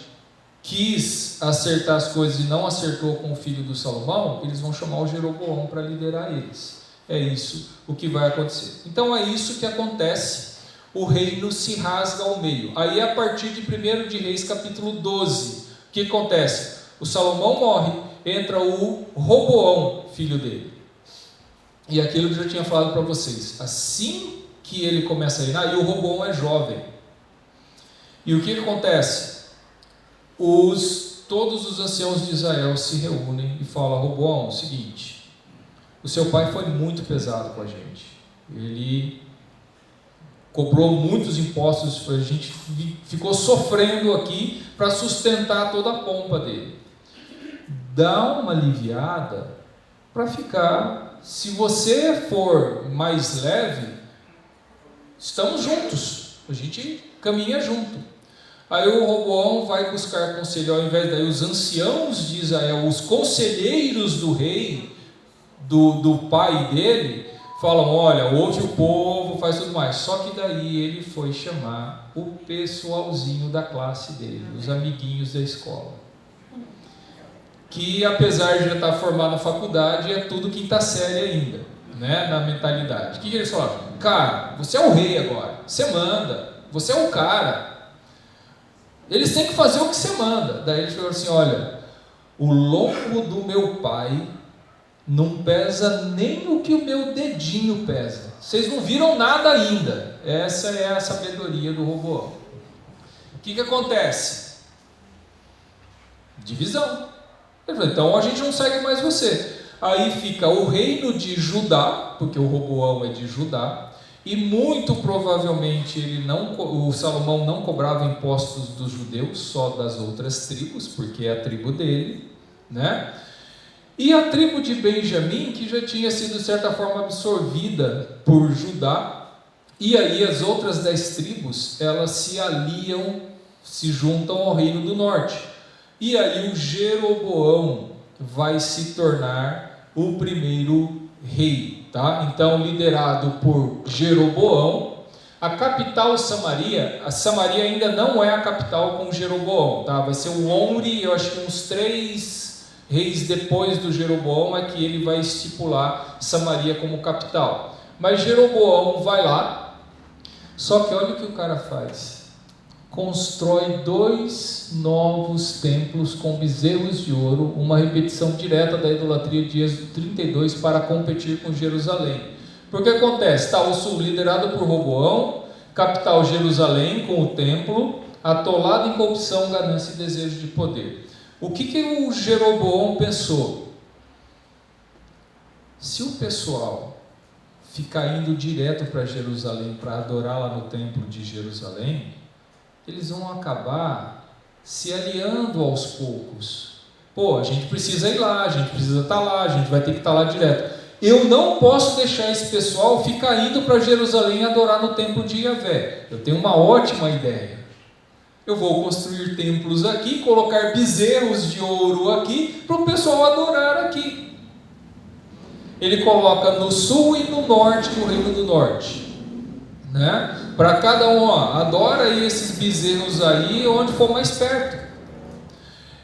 quis acertar as coisas e não acertou com o filho do Salomão, eles vão chamar o Jeroboão para liderar eles. É isso o que vai acontecer. Então é isso que acontece. O reino se rasga ao meio. Aí, a partir de 1 de Reis, capítulo 12, o que acontece? O Salomão morre, entra o Roboão, filho dele. E aquilo que eu já tinha falado para vocês, assim que ele começa a reinar, e o Roboão é jovem. E o que acontece? Todos os anciãos de Israel se reúnem e falam: Roboão, é o seguinte, o seu pai foi muito pesado com a gente, ele cobrou muitos impostos, a gente ficou sofrendo aqui para sustentar toda a pompa dele. Dá uma aliviada para ficar, se você for mais leve, estamos juntos, a gente caminha junto. Aí o Roboão vai buscar conselho, ao invés daí os anciãos de Israel, os conselheiros do rei, do pai dele, falam: olha, ouve o povo, faz tudo mais. Só que daí ele foi chamar o pessoalzinho da classe dele, os amiguinhos da escola, que apesar de já estar formado na faculdade, é tudo quinta série ainda, né, na mentalidade. O que eles falaram? Cara, você é o rei agora, você manda, você é o cara, eles têm que fazer o que você manda. Daí ele falou assim: olha, o lombo do meu pai não pesa nem o que o meu dedinho pesa, vocês não viram nada ainda. Essa é a sabedoria do Roboão. O que acontece? Divisão. Ele falou: então a gente não segue mais você. Aí fica o reino de Judá, porque o Roboão é de Judá, e muito provavelmente o Salomão não cobrava impostos dos judeus, só das outras tribos, porque é a tribo dele, né? E a tribo de Benjamim, que já tinha sido de certa forma absorvida por Judá, e aí as outras 10 tribos, elas se aliam, se juntam ao reino do norte. E aí o Jeroboão vai se tornar o primeiro rei, tá? Então, liderado por Jeroboão, a capital Samaria, a Samaria ainda não é a capital com Jeroboão, tá? Vai ser o Omri, eu acho que uns 3 reis depois do Jeroboão é que ele vai estipular Samaria como capital. Mas Jeroboão vai lá, só que olha o que o cara faz. Constrói 2 novos templos com bezerros de ouro, uma repetição direta da idolatria de Êxodo 32 para competir com Jerusalém. Porque acontece, está o sul liderado por Roboão, capital Jerusalém com o templo, atolado em corrupção, ganância e desejo de poder. O que o Jeroboão pensou? Se o pessoal ficar indo direto para Jerusalém para adorar lá no templo de Jerusalém, eles vão acabar se aliando aos poucos. Pô, a gente precisa ir lá, a gente precisa estar lá, a gente vai ter que estar lá direto. Eu não posso deixar esse pessoal ficar indo para Jerusalém adorar no templo de Yahvé. Eu tenho uma ótima ideia. Eu vou construir templos aqui, colocar bezerros de ouro aqui, para o pessoal adorar aqui. Ele coloca no sul e no norte, no Reino do Norte, né? Para cada um, ó, adora aí esses bezerros aí, onde for mais perto.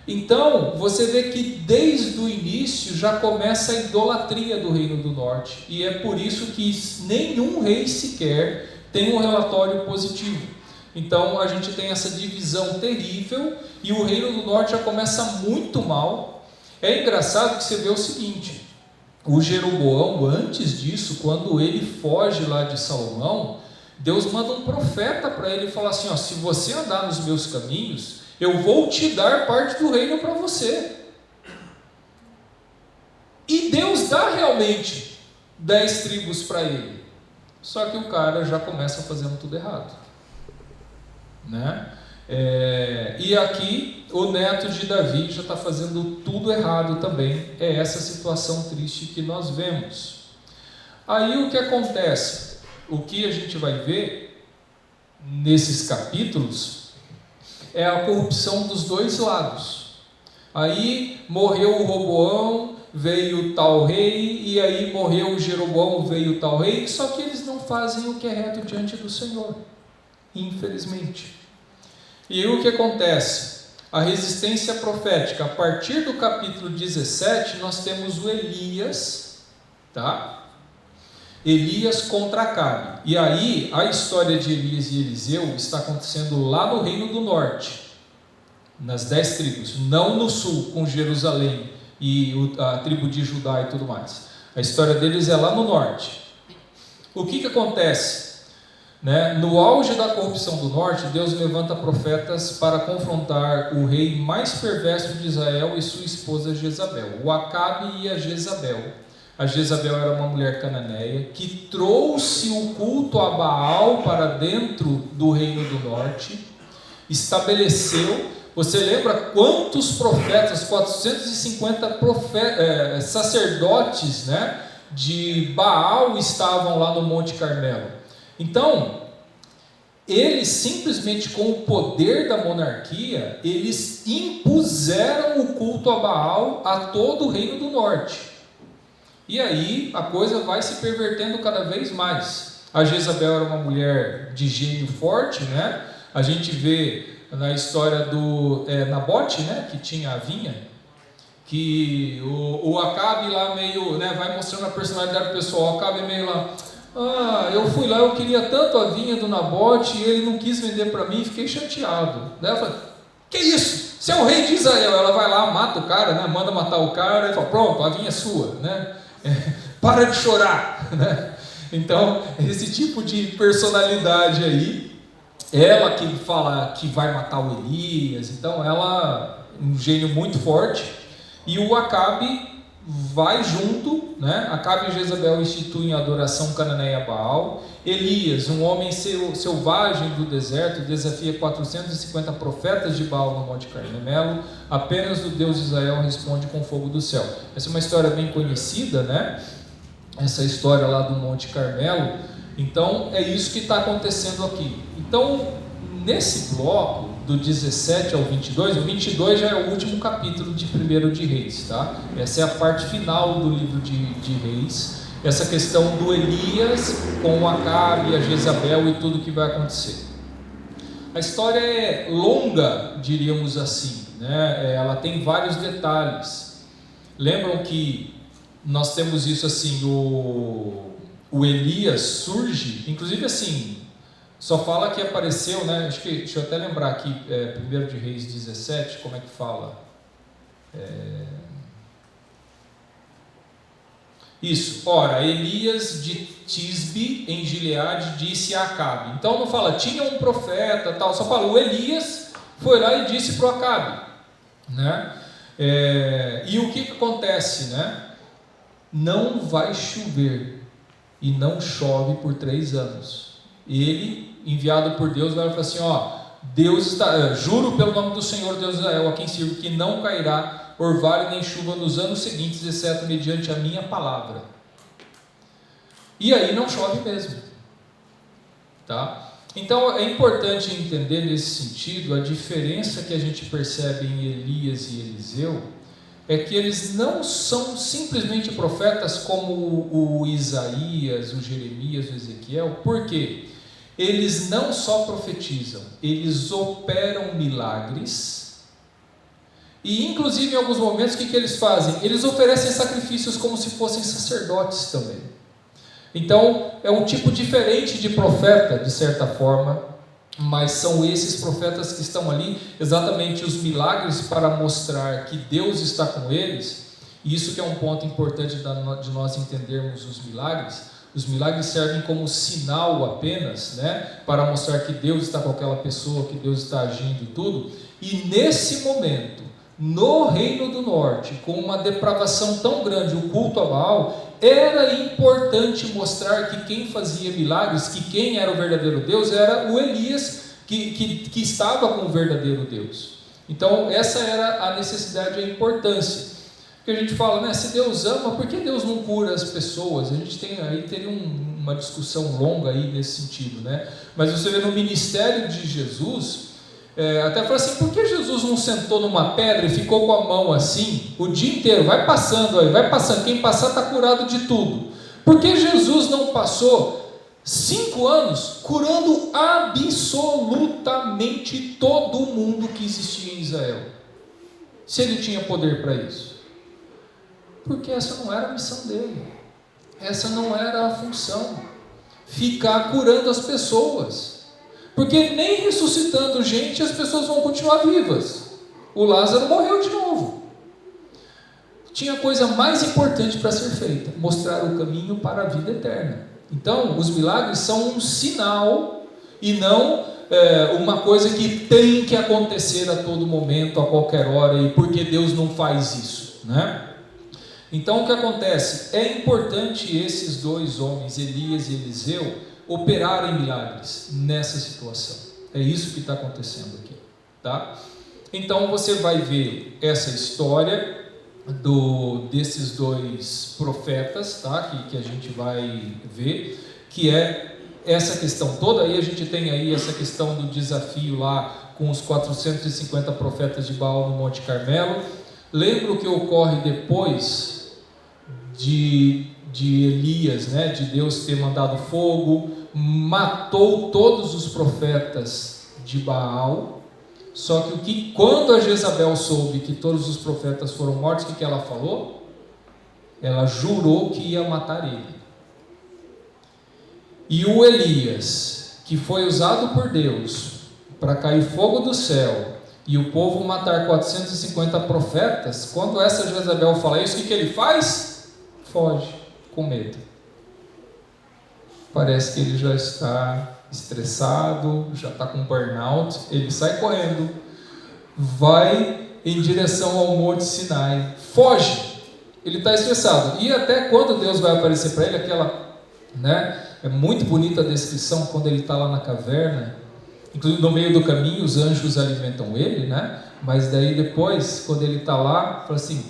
Então, você vê que desde o início já começa a idolatria do Reino do Norte, e é por isso que nenhum rei sequer tem um relatório positivo. Então a gente tem essa divisão terrível, e o Reino do Norte já começa muito mal. É engraçado que você vê o seguinte: o Jeroboão, antes disso, quando ele foge lá de Salomão, Deus manda um profeta para ele falar assim, ó, se você andar nos meus caminhos, eu vou te dar parte do reino para você. E Deus dá realmente 10 tribos para ele. Só que o cara já começa fazendo tudo errado, né? E aqui o neto de Davi já está fazendo tudo errado também. É essa situação triste que nós vemos. Aí o que acontece? O que a gente vai ver nesses capítulos é a corrupção dos dois lados. Aí morreu o Roboão, veio tal rei, e aí morreu o Jeroboão, veio tal rei, só que eles não fazem o que é reto diante do Senhor, infelizmente. E aí o que acontece? A resistência profética. A partir do capítulo 17, nós temos o Elias, tá? Elias contra Acabe. E aí, a história de Elias e Eliseu está acontecendo lá no Reino do Norte, nas 10 tribos, não no sul, com Jerusalém e a tribo de Judá e tudo mais. A história deles é lá no norte. O que acontece? No auge da corrupção do norte, Deus levanta profetas para confrontar o rei mais perverso de Israel e sua esposa Jezabel, o Acabe e a Jezabel. A Jezabel era uma mulher cananeia que trouxe o culto a Baal para dentro do reino do norte, estabeleceu. Você lembra quantos profetas, 450 sacerdotes, né, de Baal estavam lá no Monte Carmelo? Então, eles simplesmente, com o poder da monarquia, eles impuseram o culto a Baal a todo o reino do norte. E aí a coisa vai se pervertendo cada vez mais. A Jezabel era uma mulher de gênio forte, né? A gente vê na história do Nabote, né, que tinha a vinha, que o Acabe lá meio, né, vai mostrando a personalidade do pessoal. O Acabe meio lá, eu fui lá, eu queria tanto a vinha do Nabote e ele não quis vender para mim, fiquei chateado. Daí ela fala, que isso? Você é o rei de Israel. Ela vai lá, mata o cara, né, manda matar o cara e fala, pronto, a vinha é sua, né? Para de chorar, né? Então, esse tipo de personalidade aí, ela que fala que vai matar o Elias, então ela, um gênio muito forte, e o Acabe vai junto, né? Acabe e Jezabel instituem a adoração cananeia a Baal. Elias, um homem selvagem do deserto, desafia 450 profetas de Baal no Monte Carmelo. Apenas o Deus de Israel responde com fogo do céu. Essa é uma história bem conhecida, né? Essa história lá do Monte Carmelo. Então é isso que está acontecendo aqui. Então, nesse bloco do 17 ao 22, o 22 já é o último capítulo de 1 de Reis, tá? Essa é a parte final do livro de Reis, essa questão do Elias com o Acabe, a Jezabel e tudo que vai acontecer. A história é longa, diríamos assim, né? Ela tem vários detalhes. Lembram que nós temos isso assim, o Elias surge, inclusive assim, só fala que apareceu, né? Deixa eu até lembrar aqui, 1 de Reis 17, como é que fala? Isso, ora, Elias de Tisbe, em Gileade, disse a Acabe. Então não fala, tinha um profeta, tal, só fala, o Elias foi lá e disse para o Acabe, né? E o que acontece, né? Não vai chover e não chove por 3 anos. Ele, enviado por Deus, vai falar assim, Deus está, juro pelo nome do Senhor Deus de Israel, a quem sirvo, que não cairá orvalho nem chuva nos anos seguintes, exceto mediante a minha palavra. E aí não chove mesmo, tá? Então é importante entender nesse sentido a diferença que a gente percebe em Elias e Eliseu, é que eles não são simplesmente profetas como o Isaías, o Jeremias, o Ezequiel. Por quê? Eles não só profetizam, eles operam milagres, e inclusive em alguns momentos o que eles fazem? Eles oferecem sacrifícios como se fossem sacerdotes também. Então é um tipo diferente de profeta, de certa forma, mas são esses profetas que estão ali, exatamente os milagres para mostrar que Deus está com eles. E isso que é um ponto importante de nós entendermos os milagres. Os milagres servem como sinal apenas, né, para mostrar que Deus está com aquela pessoa, que Deus está agindo e tudo. E nesse momento, no Reino do Norte, com uma depravação tão grande, o culto a Baal, era importante mostrar que quem fazia milagres, que quem era o verdadeiro Deus, era o Elias, que estava com o verdadeiro Deus. Então essa era a necessidade e a importância. Porque a gente fala, né, se Deus ama, por que Deus não cura as pessoas? A gente teria uma discussão longa aí nesse sentido, né? Mas você vê no ministério de Jesus, até fala assim, por que Jesus não sentou numa pedra e ficou com a mão assim o dia inteiro? Vai passando aí, vai passando, quem passar está curado de tudo. Por que Jesus não passou 5 anos curando absolutamente todo mundo que existia em Israel, se ele tinha poder para isso? Porque essa não era a missão dele, essa não era a função, ficar curando as pessoas, porque nem ressuscitando gente as pessoas vão continuar vivas. O Lázaro morreu de novo. Tinha coisa mais importante para ser feita, mostrar o caminho para a vida eterna. Então os milagres são um sinal e não uma coisa que tem que acontecer a todo momento, a qualquer hora, e porque Deus não faz isso, né? Então o que acontece? É importante esses 2 homens, Elias e Eliseu, operarem milagres nessa situação. É isso que está acontecendo aqui, tá? Então você vai ver essa história desses 2 profetas, tá? Que a gente vai ver, que é essa questão toda. Aí a gente tem aí essa questão do desafio lá com os 450 profetas de Baal no Monte Carmelo. Lembra o que ocorre depois de Elias, né, de Deus ter mandado fogo, matou todos os profetas de Baal. Só que quando a Jezabel soube que todos os profetas foram mortos, o que ela falou? Ela jurou que ia matar ele. E o Elias, que foi usado por Deus para cair fogo do céu e o povo matar 450 profetas, quando essa Jezabel fala isso, o que ele faz? Foge, com medo. Parece que ele já está estressado, já está com burnout. Ele sai correndo, vai em direção ao Monte Sinai, foge. Ele está estressado. E até quando Deus vai aparecer para ele, né, é muito bonita a descrição quando ele está lá na caverna. Inclusive no meio do caminho os anjos alimentam ele, né? Mas daí depois, quando ele está lá, fala assim: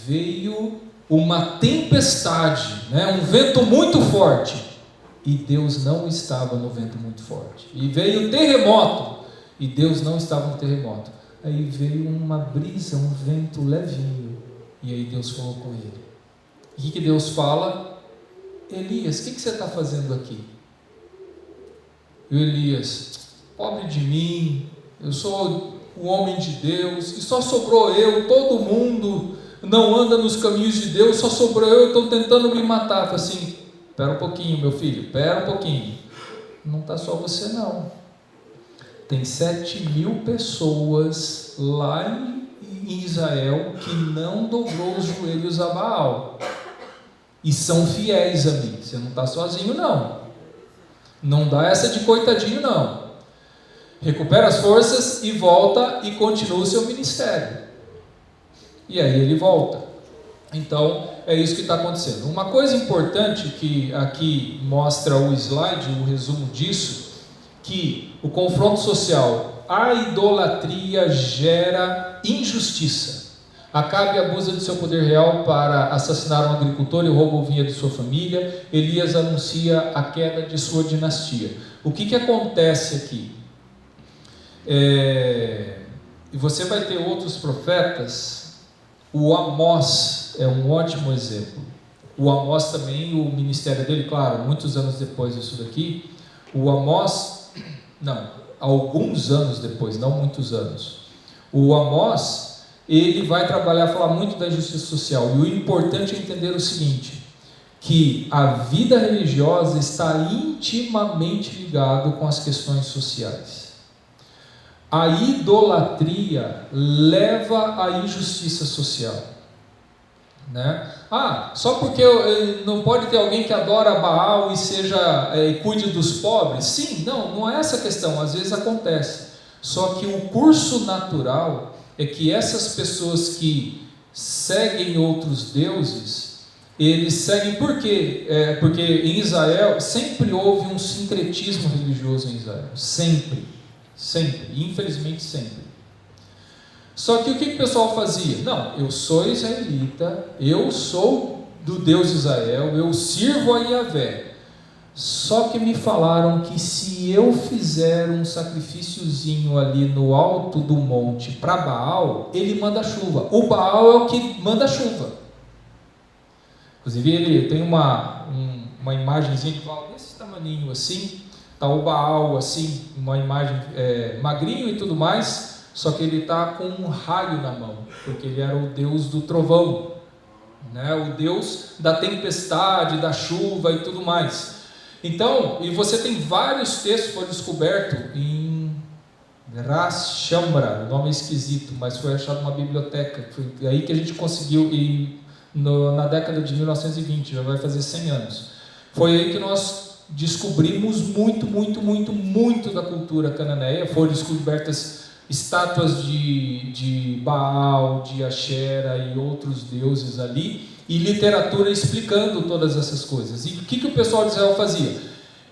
veio uma tempestade, né? Um vento muito forte, e Deus não estava no vento muito forte. E veio terremoto, e Deus não estava no terremoto. Aí veio uma brisa, um vento levinho, e aí Deus falou com ele. E o que Deus fala? Elias, o que você está fazendo aqui? E o Elias: pobre de mim, eu sou o homem de Deus, e só sobrou eu, todo mundo não anda nos caminhos de Deus, só sobrou eu, estou tentando me matar. Falei assim: espera um pouquinho, meu filho, espera um pouquinho. Não está só você não. Tem 7.000 pessoas lá em Israel que não dobrou os joelhos a Baal. E são fiéis a mim. Você não está sozinho não. Não dá essa de coitadinho não. Recupera as forças e volta e continua o seu ministério. E aí ele volta. Então, é isso que está acontecendo. Uma coisa importante que aqui mostra o slide, o resumo disso, que o confronto social, a idolatria gera injustiça. Acabe abusa de seu poder real para assassinar um agricultor e rouba o vinho de sua família. Elias anuncia a queda de sua dinastia. O que acontece aqui? E você vai ter outros profetas. O Amós é um ótimo exemplo. O Amós também, o ministério dele, claro, muitos anos depois disso daqui, o Amós, não, alguns anos depois, não muitos anos, o Amós, ele vai trabalhar, falar muito da justiça social, e o importante é entender o seguinte, que a vida religiosa está intimamente ligada com as questões sociais. A idolatria leva à injustiça social, né? Só porque não pode ter alguém que adora Baal e cuide dos pobres? Sim, não é essa a questão, às vezes acontece. Só que o curso natural é que essas pessoas que seguem outros deuses, eles seguem por quê? Porque em Israel sempre houve um sincretismo religioso em Israel, sempre, infelizmente sempre. Só que o que o pessoal fazia? Não, eu sou israelita, eu sou do Deus Israel, eu sirvo a Yahvé. Só que me falaram que se eu fizer um sacrifíciozinho ali no alto do monte para Baal, ele manda chuva. O Baal é o que manda chuva. Inclusive ele tem uma imagenzinha de Baal desse tamaninho assim, está o Baal assim, uma imagem magrinho e tudo mais. Só que ele está com um raio na mão, porque ele era o Deus do trovão, né? O Deus da tempestade, da chuva e tudo mais. Então, e você tem vários textos que foram descobertos em Ras Shamra, o nome é esquisito, mas foi achado numa biblioteca. Foi aí que a gente conseguiu, na década de 1920, já vai fazer 100 anos. Foi aí que nós descobrimos muito da cultura cananeia. Foram descobertas estátuas de Baal, de Axera e outros deuses ali, e literatura explicando todas essas coisas. E o que o pessoal de Israel fazia?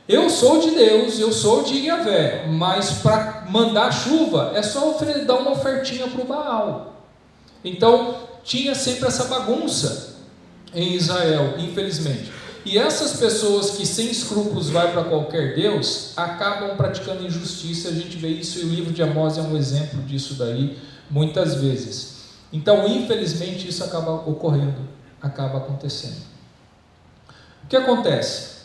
Eu sou de Deus, eu sou de Yahvé, mas para mandar chuva é só dar uma ofertinha para o Baal. Então tinha sempre essa bagunça em Israel, infelizmente. E essas pessoas que sem escrúpulos vai para qualquer Deus, acabam praticando injustiça. A gente vê isso, e o livro de Amós é um exemplo disso daí, muitas vezes. Então, infelizmente, isso acaba ocorrendo, acaba acontecendo. O que acontece?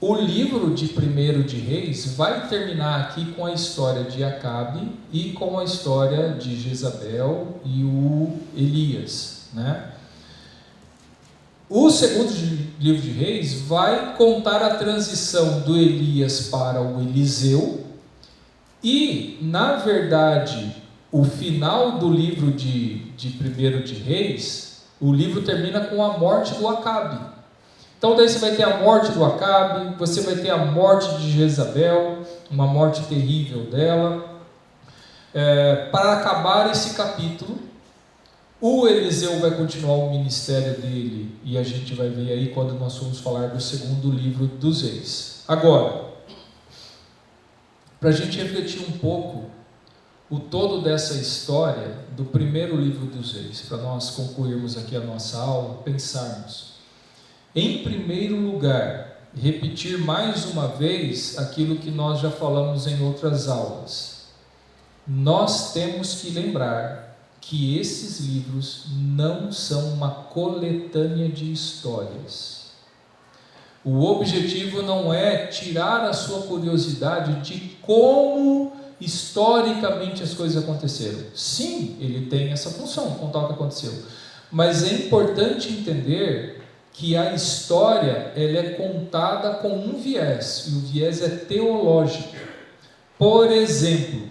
O livro de 1 de Reis vai terminar aqui com a história de Acabe e com a história de Jezabel e o Elias, né? O segundo livro de Reis vai contar a transição do Elias para o Eliseu, e, na verdade, o final do livro de 1 de Reis, o livro termina com a morte do Acabe. Então daí você vai ter a morte do Acabe, você vai ter a morte de Jezabel, uma morte terrível dela. Para acabar esse capítulo, o Eliseu vai continuar o ministério dele, e a gente vai ver aí quando nós formos falar do segundo livro dos Reis. Agora, para a gente refletir um pouco o todo dessa história do primeiro livro dos Reis, para nós concluirmos aqui a nossa aula, pensarmos. Em primeiro lugar, repetir mais uma vez aquilo que nós já falamos em outras aulas. Nós temos que lembrar que esses livros não são uma coletânea de histórias. O objetivo não é tirar a sua curiosidade de como historicamente as coisas aconteceram. Sim, ele tem essa função, contar o que aconteceu. Mas é importante entender que a história ela é contada com um viés, e o viés é teológico. Por exemplo,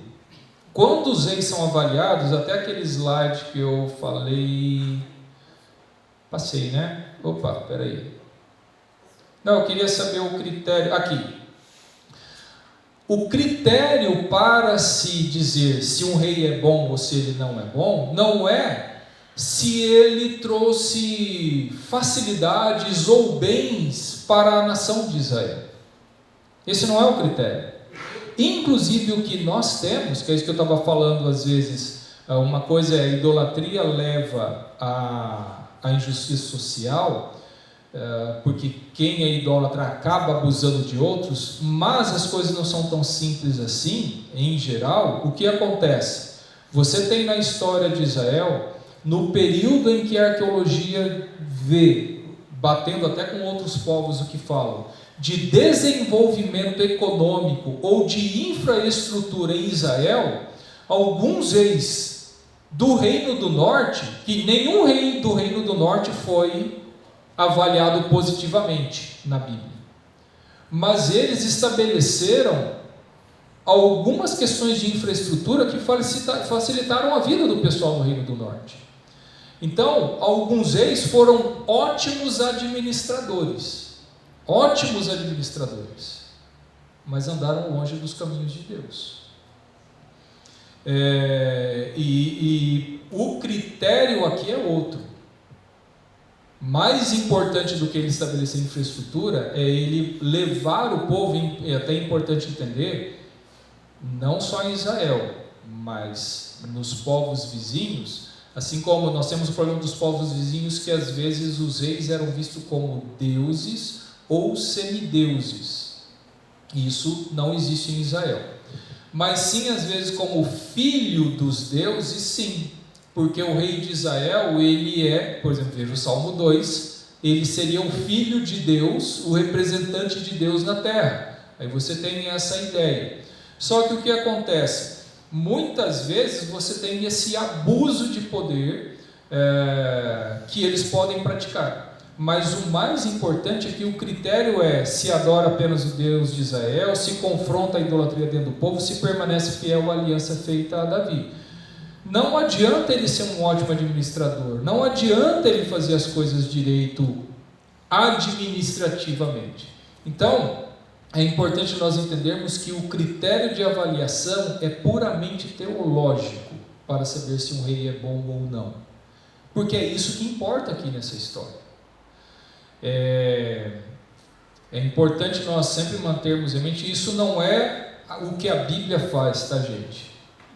quando os reis são avaliados, até aquele slide que eu falei, passei, né? Opa, peraí. Não, eu queria saber o critério, aqui. O critério para se dizer se um rei é bom ou se ele não é bom, não é se ele trouxe facilidades ou bens para a nação de Israel. Esse não é o critério. Inclusive o que nós temos, que é isso que eu estava falando às vezes, uma coisa é a idolatria leva à injustiça social, porque quem é idólatra acaba abusando de outros, mas as coisas não são tão simples assim, em geral. O que acontece? Você tem na história de Israel, no período em que a arqueologia vê, batendo até com outros povos o que falam, de desenvolvimento econômico ou de infraestrutura em Israel, alguns reis do Reino do Norte, que nenhum rei do Reino do Norte foi avaliado positivamente na Bíblia, mas eles estabeleceram algumas questões de infraestrutura que facilitaram a vida do pessoal no Reino do Norte. Então, alguns reis foram ótimos administradores, mas andaram longe dos caminhos de Deus. E o critério aqui é outro. Mais importante do que ele estabelecer infraestrutura é ele levar o povo, é até importante entender, não só em Israel, mas nos povos vizinhos, assim como nós temos o problema dos povos vizinhos, que às vezes os reis eram vistos como deuses ou semideuses. Isso não existe em Israel. Mas sim, às vezes, como filho dos deuses, sim. Porque o rei de Israel, ele é, por exemplo, veja o Salmo 2, ele seria o filho de Deus, o representante de Deus na terra. Aí você tem essa ideia. Só que o que acontece? Muitas vezes você tem esse abuso de poder que eles podem praticar. Mas o mais importante é que o critério é se adora apenas o Deus de Israel, se confronta a idolatria dentro do povo, se permanece fiel à aliança feita a Davi. Não adianta ele ser um ótimo administrador, não adianta ele fazer as coisas direito administrativamente. Então, é importante nós entendermos que o critério de avaliação é puramente teológico para saber se um rei é bom ou não, porque é isso que importa aqui nessa história. É importante nós sempre mantermos em mente, isso não é o que a Bíblia faz, tá, gente?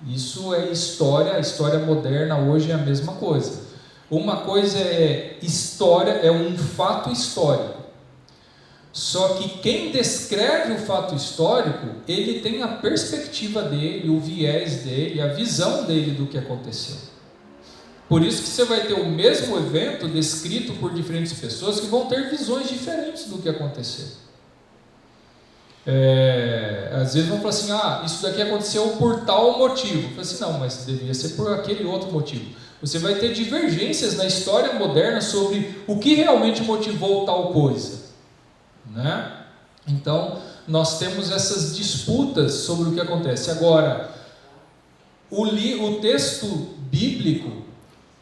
Isso é história, a história moderna hoje é a mesma coisa. Uma coisa é história, é um fato histórico. Só que quem descreve o fato histórico, ele tem a perspectiva dele, o viés dele, a visão dele do que aconteceu. Por isso que você vai ter o mesmo evento descrito por diferentes pessoas que vão ter visões diferentes do que aconteceu. Às vezes vão falar assim, isso daqui aconteceu por tal motivo. Eu falo assim, não, mas devia ser por aquele outro motivo. Você vai ter divergências na história moderna sobre o que realmente motivou tal coisa, né? Então, nós temos essas disputas sobre o que acontece. Agora, o texto bíblico,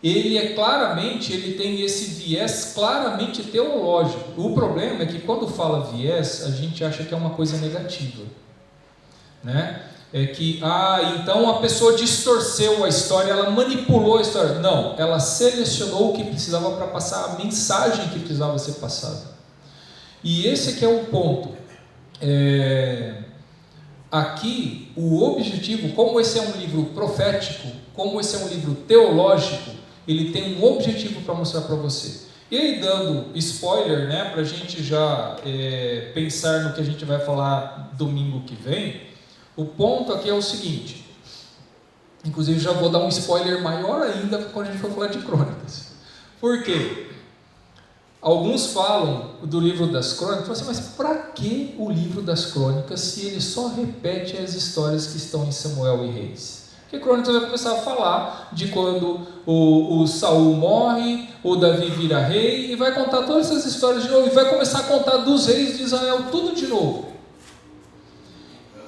ele tem esse viés claramente teológico. O problema é que quando fala viés, a gente acha que é uma coisa negativa, né? É que, então a pessoa distorceu a história, ela manipulou a história. Não, ela selecionou o que precisava para passar, a mensagem que precisava ser passada. E esse aqui é o ponto. Aqui, o objetivo, como esse é um livro profético, como esse é um livro teológico, ele tem um objetivo para mostrar para você. E aí, dando spoiler, né, para a gente já pensar no que a gente vai falar domingo que vem, o ponto aqui é o seguinte, inclusive já vou dar um spoiler maior ainda quando a gente for falar de crônicas. Por quê? Alguns falam do livro das crônicas, falam assim, mas para que o livro das crônicas se ele só repete as histórias que estão em Samuel e Reis? Porque crônicas vai começar a falar de quando o Saul morre, o Davi vira rei, e vai contar todas essas histórias de novo, e vai começar a contar dos reis de Israel, tudo de novo.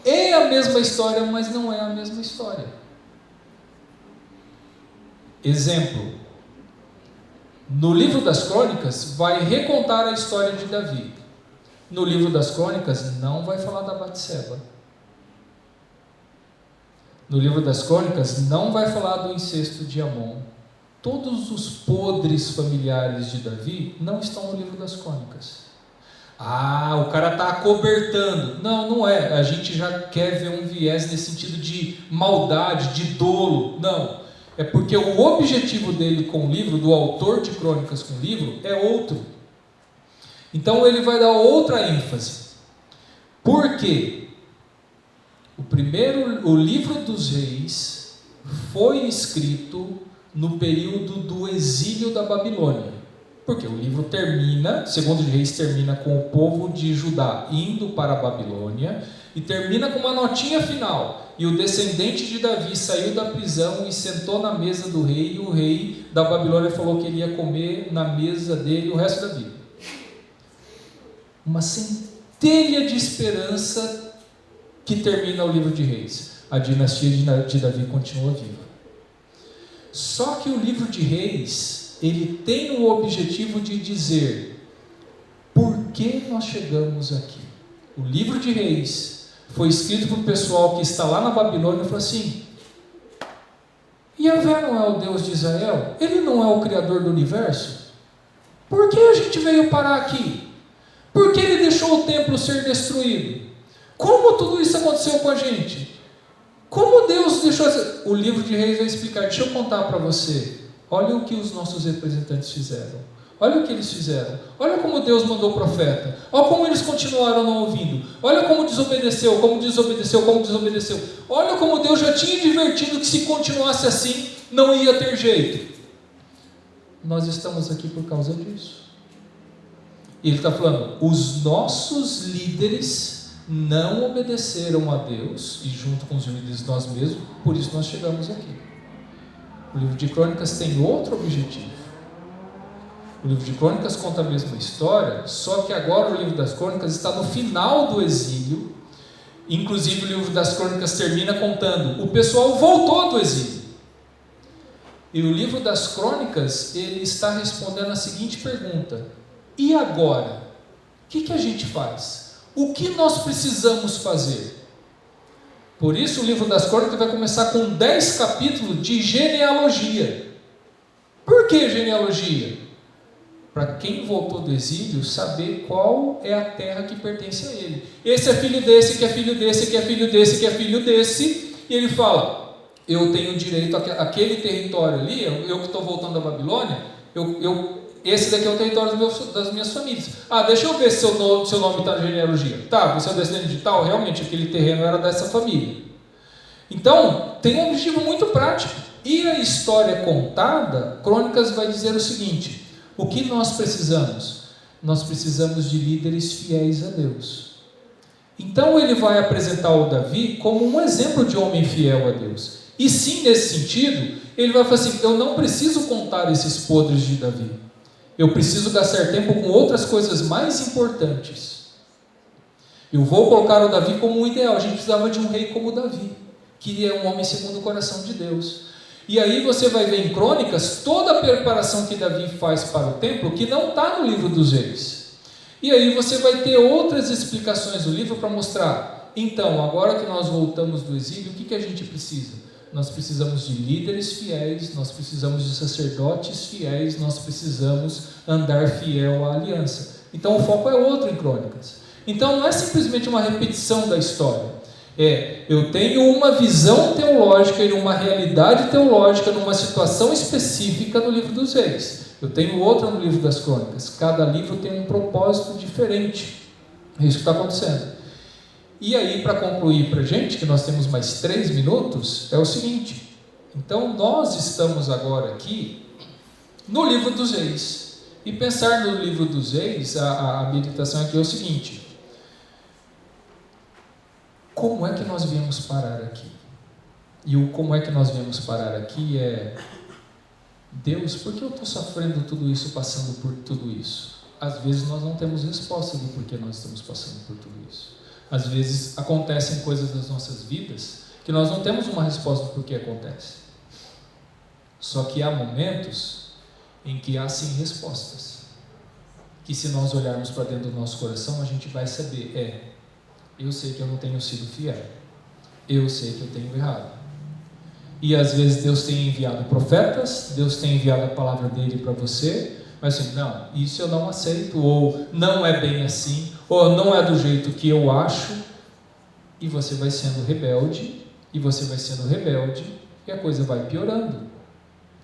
É a mesma história, mas não é a mesma história. Exemplo, no livro das crônicas vai recontar a história de Davi. No livro das crônicas não vai falar da Batseba. No livro das crônicas não vai falar do incesto de Amon. todos os podres familiares de Davi não estão no livro das Crônicas. Ah, o cara está acobertando. Não, não é. A gente já quer ver um viés nesse sentido de maldade, de dolo. Não. É porque o objetivo dele com o livro, do autor de Crônicas com o livro, é outro. Então ele vai dar outra ênfase. Por quê? O livro dos Reis foi escrito no período do exílio da Babilônia. Porque o livro termina, segundo de Reis termina com o povo de Judá indo para a Babilônia, e termina com uma notinha final. E o descendente de Davi saiu da prisão e sentou na mesa do rei, e o rei da Babilônia falou que ele ia comer na mesa dele o resto da vida. Uma centelha de esperança que termina o livro de Reis. A dinastia de Davi continua viva. Só que o livro de Reis, ele tem o objetivo de dizer por que nós chegamos aqui. O livro de Reis foi escrito para o pessoal que está lá na Babilônia e falou assim: Yahvé não é o Deus de Israel? Ele não é o Criador do universo? Por que a gente veio parar aqui? Por que ele deixou o templo ser destruído? Como tudo isso aconteceu com a gente? Como Deus deixou... O livro de Reis vai explicar. Deixa eu contar para você. Olha o que os nossos representantes fizeram. Olha o que eles fizeram. Olha como Deus mandou o profeta. Olha como eles continuaram não ouvindo. Olha como desobedeceu, como desobedeceu, como desobedeceu. Olha como Deus já tinha advertido que se continuasse assim, não ia ter jeito. Nós estamos aqui por causa disso. E ele está falando, os nossos líderes não obedeceram a Deus, e junto com os líderes nós mesmos, por isso nós chegamos aqui. O livro de Crônicas tem outro objetivo. O livro de Crônicas conta a mesma história, só que agora o livro das Crônicas está no final do exílio. Inclusive o livro das Crônicas termina contando, o pessoal voltou do exílio. E o livro das Crônicas, ele está respondendo a seguinte pergunta: e agora? O que a gente faz? O que nós precisamos fazer? Por isso o livro das Crônicas vai começar com 10 capítulos de genealogia. Por que genealogia? Para quem voltou do exílio saber qual é a terra que pertence a ele. Esse é filho desse, que é filho desse, que é filho desse, que é filho desse. E ele fala, eu tenho direito àquele território ali, eu que estou voltando da Babilônia, esse daqui é o território das minhas famílias. Ah, deixa eu ver se seu nome está na genealogia. Tá, você é o descendente de tal, realmente aquele terreno era dessa família. Então, tem um objetivo muito prático. E a história contada, Crônicas vai dizer o seguinte: o que nós precisamos? Nós precisamos de líderes fiéis a Deus. Então ele vai apresentar o Davi como um exemplo de homem fiel a Deus. E sim, nesse sentido, ele vai falar assim, eu não preciso contar esses podres de Davi. Eu preciso gastar tempo com outras coisas mais importantes. Eu vou colocar o Davi como um ideal. A gente precisava de um rei como Davi, que é um homem segundo o coração de Deus. E aí você vai ver em Crônicas toda a preparação que Davi faz para o templo, que não está no livro dos Reis. E aí você vai ter outras explicações do livro para mostrar, então, agora que nós voltamos do exílio, o que a gente precisa? Nós precisamos de líderes fiéis, nós precisamos de sacerdotes fiéis, nós precisamos andar fiel à aliança. Então o foco é outro em Crônicas. Então não é simplesmente uma repetição da história. Eu tenho uma visão teológica e uma realidade teológica numa situação específica no livro dos Reis. Eu tenho outra no livro das Crônicas. Cada livro tem um propósito diferente. É isso que está acontecendo. E aí, para concluir para a gente, que nós temos mais 3 minutos, é o seguinte. Então, nós estamos agora aqui no livro dos Reis. E pensar no livro dos Reis, a meditação aqui é o seguinte. Como é que nós viemos parar aqui? E o como é que nós viemos parar aqui é... Deus, por que eu estou sofrendo tudo isso, passando por tudo isso? Às vezes nós não temos resposta do porquê nós estamos passando por tudo isso. Às vezes acontecem coisas nas nossas vidas que nós não temos uma resposta do porquê acontece. Só que há momentos em que há sim respostas. Que se nós olharmos para dentro do nosso coração, a gente vai saber, eu sei que eu não tenho sido fiel. Eu sei que eu tenho errado. E às vezes Deus tem enviado profetas, Deus tem enviado a palavra dele para você, mas assim, não, isso eu não aceito, ou não é bem assim, ou não é do jeito que eu acho, e você vai sendo rebelde, e você vai sendo rebelde, e a coisa vai piorando.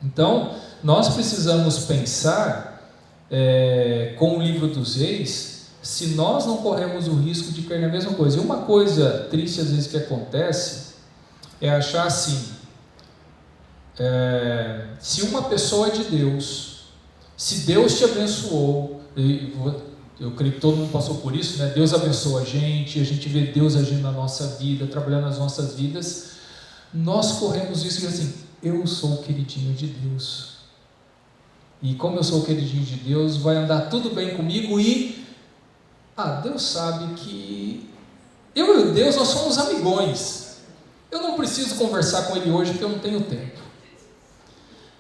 Então, nós precisamos pensar, com o livro dos Reis, se nós não corremos o risco de cair na mesma coisa. E uma coisa triste às vezes que acontece, é achar assim, se uma pessoa é de Deus, se Deus te abençoou, eu creio que todo mundo passou por isso, né? Deus abençoa a gente vê Deus agindo na nossa vida, trabalhando nas nossas vidas, nós corremos isso e assim, eu sou o queridinho de Deus, e como eu sou o queridinho de Deus, vai andar tudo bem comigo, e Deus sabe que eu e Deus, nós somos amigões, eu não preciso conversar com Ele hoje porque eu não tenho tempo.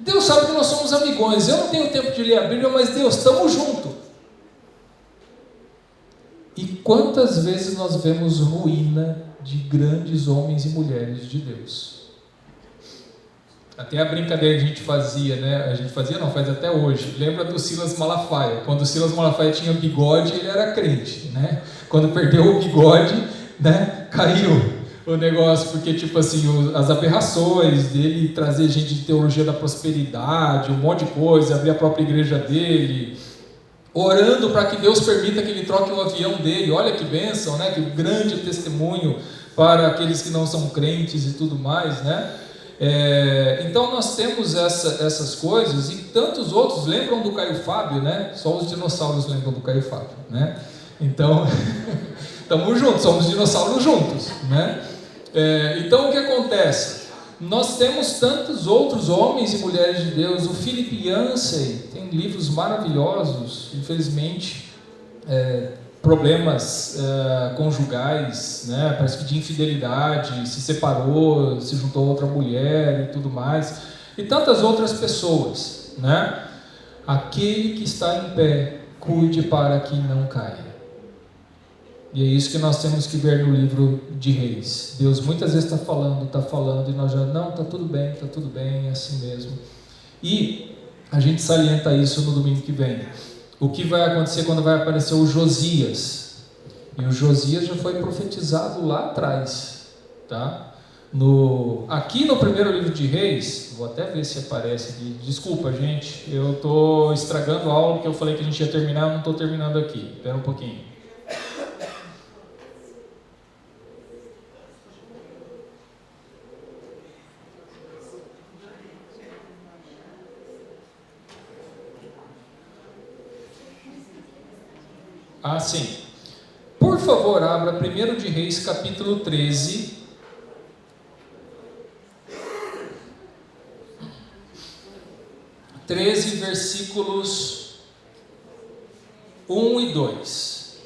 Deus sabe que nós somos amigões, eu não tenho tempo de ler a Bíblia, mas Deus, estamos juntos. E quantas vezes nós vemos ruína de grandes homens e mulheres de Deus? Até a brincadeira que a gente fazia, né? A gente fazia, não, faz até hoje. Lembra do Silas Malafaia? Quando o Silas Malafaia tinha bigode, ele era crente, né? Quando perdeu o bigode, né? Caiu o negócio, porque tipo assim, as aberrações dele, trazer gente de teologia da prosperidade, um monte de coisa, abrir a própria igreja dele, orando para que Deus permita que ele troque o avião dele. Olha que bênção, né? Que grande testemunho para aqueles que não são crentes e tudo mais, né? Então nós temos essas coisas e tantos outros. Lembram do Caio Fábio, né? Só os dinossauros lembram do Caio Fábio, né? Então estamos juntos, somos dinossauros juntos, né? Então o que acontece? Nós temos tantos outros homens e mulheres de Deus. O Philip Yancey tem livros maravilhosos, infelizmente, problemas conjugais, né? Parece que de infidelidade, se separou, se juntou a outra mulher e tudo mais, e tantas outras pessoas, né? Aquele que está em pé, cuide para que não caia. E é isso que nós temos que ver no livro de Reis. Deus muitas vezes está falando, e nós já, não, está tudo bem, é assim mesmo. E a gente salienta isso no domingo que vem. O que vai acontecer quando vai aparecer o Josias? E o Josias já foi profetizado lá atrás, tá? Aqui no primeiro livro de Reis, vou até ver se aparece aqui. Desculpa, gente, eu estou estragando a aula que eu falei que a gente ia terminar, não estou terminando aqui. Espera um pouquinho. Sim. Por favor, abra 1 de Reis, capítulo 13. Versículos 1 e 2.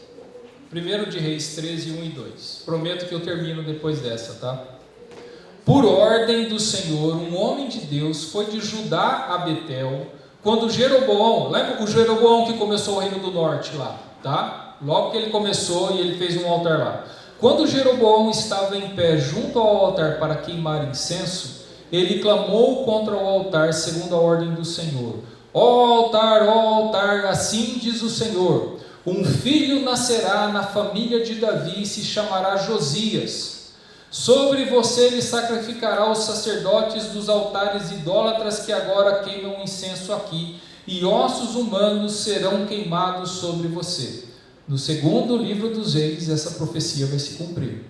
1 de Reis 13, 1 e 2. Prometo que eu termino depois dessa, tá? Por ordem do Senhor, um homem de Deus foi de Judá a Betel, quando Jeroboão, lembra o Jeroboão que começou o reino do norte lá, tá? Logo que ele começou e ele fez um altar lá. Quando Jeroboão estava em pé junto ao altar para queimar incenso, ele clamou contra o altar segundo a ordem do Senhor. Ó altar, assim diz o Senhor, um filho nascerá na família de Davi e se chamará Josias. Sobre você ele sacrificará os sacerdotes dos altares idólatras que agora queimam incenso aqui, e ossos humanos serão queimados sobre você. No segundo livro dos Reis, essa profecia vai se cumprir.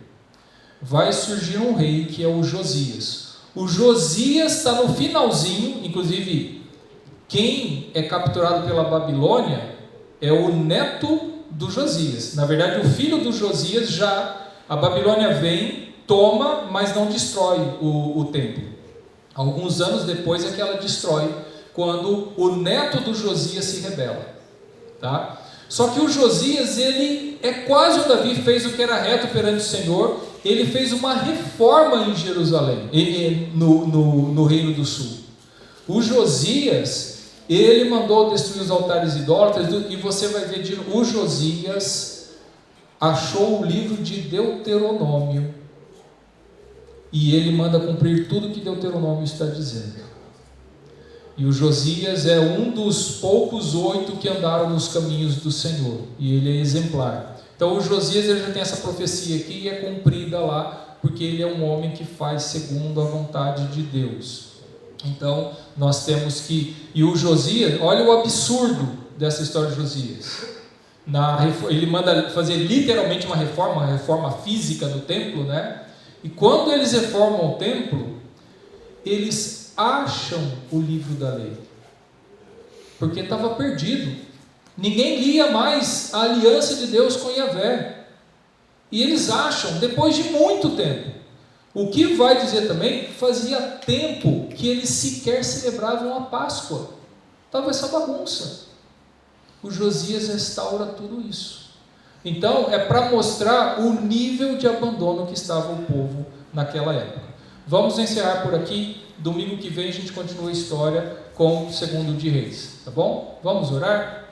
Vai surgir um rei que é o Josias. O Josias está no finalzinho, inclusive quem é capturado pela Babilônia é o neto do Josias. Na verdade, o filho do Josias a Babilônia vem, toma, mas não destrói o templo. Alguns anos depois é que ela destrói, quando o neto do Josias se rebela, tá? Só que o Josias, ele é quase o Davi, fez o que era reto perante o Senhor. Ele fez uma reforma em Jerusalém, no Reino do Sul. O Josias, ele mandou destruir os altares idólatras, e você vai ver, o Josias achou o livro de Deuteronômio e ele manda cumprir tudo que Deuteronômio está dizendo. E o Josias é um dos poucos 8 que andaram nos caminhos do Senhor, e ele é exemplar. Então o Josias ele já tem essa profecia aqui e é cumprida lá, porque ele é um homem que faz segundo a vontade de Deus. Então nós temos que... E o Josias, olha o absurdo dessa história de Josias. Ele manda fazer literalmente uma reforma física no templo, né? E quando eles reformam o templo, eles acham o livro da lei, porque estava perdido. Ninguém lia mais a aliança de Deus com Yahvé. E eles acham, depois de muito tempo. O que vai dizer também, fazia tempo que eles sequer celebravam a Páscoa. Estava essa bagunça. O Josias restaura tudo isso. Então, é para mostrar o nível de abandono que estava o povo naquela época. Vamos encerrar por aqui. Domingo que vem a gente continua a história com o 2 de Reis. Tá bom? Vamos orar?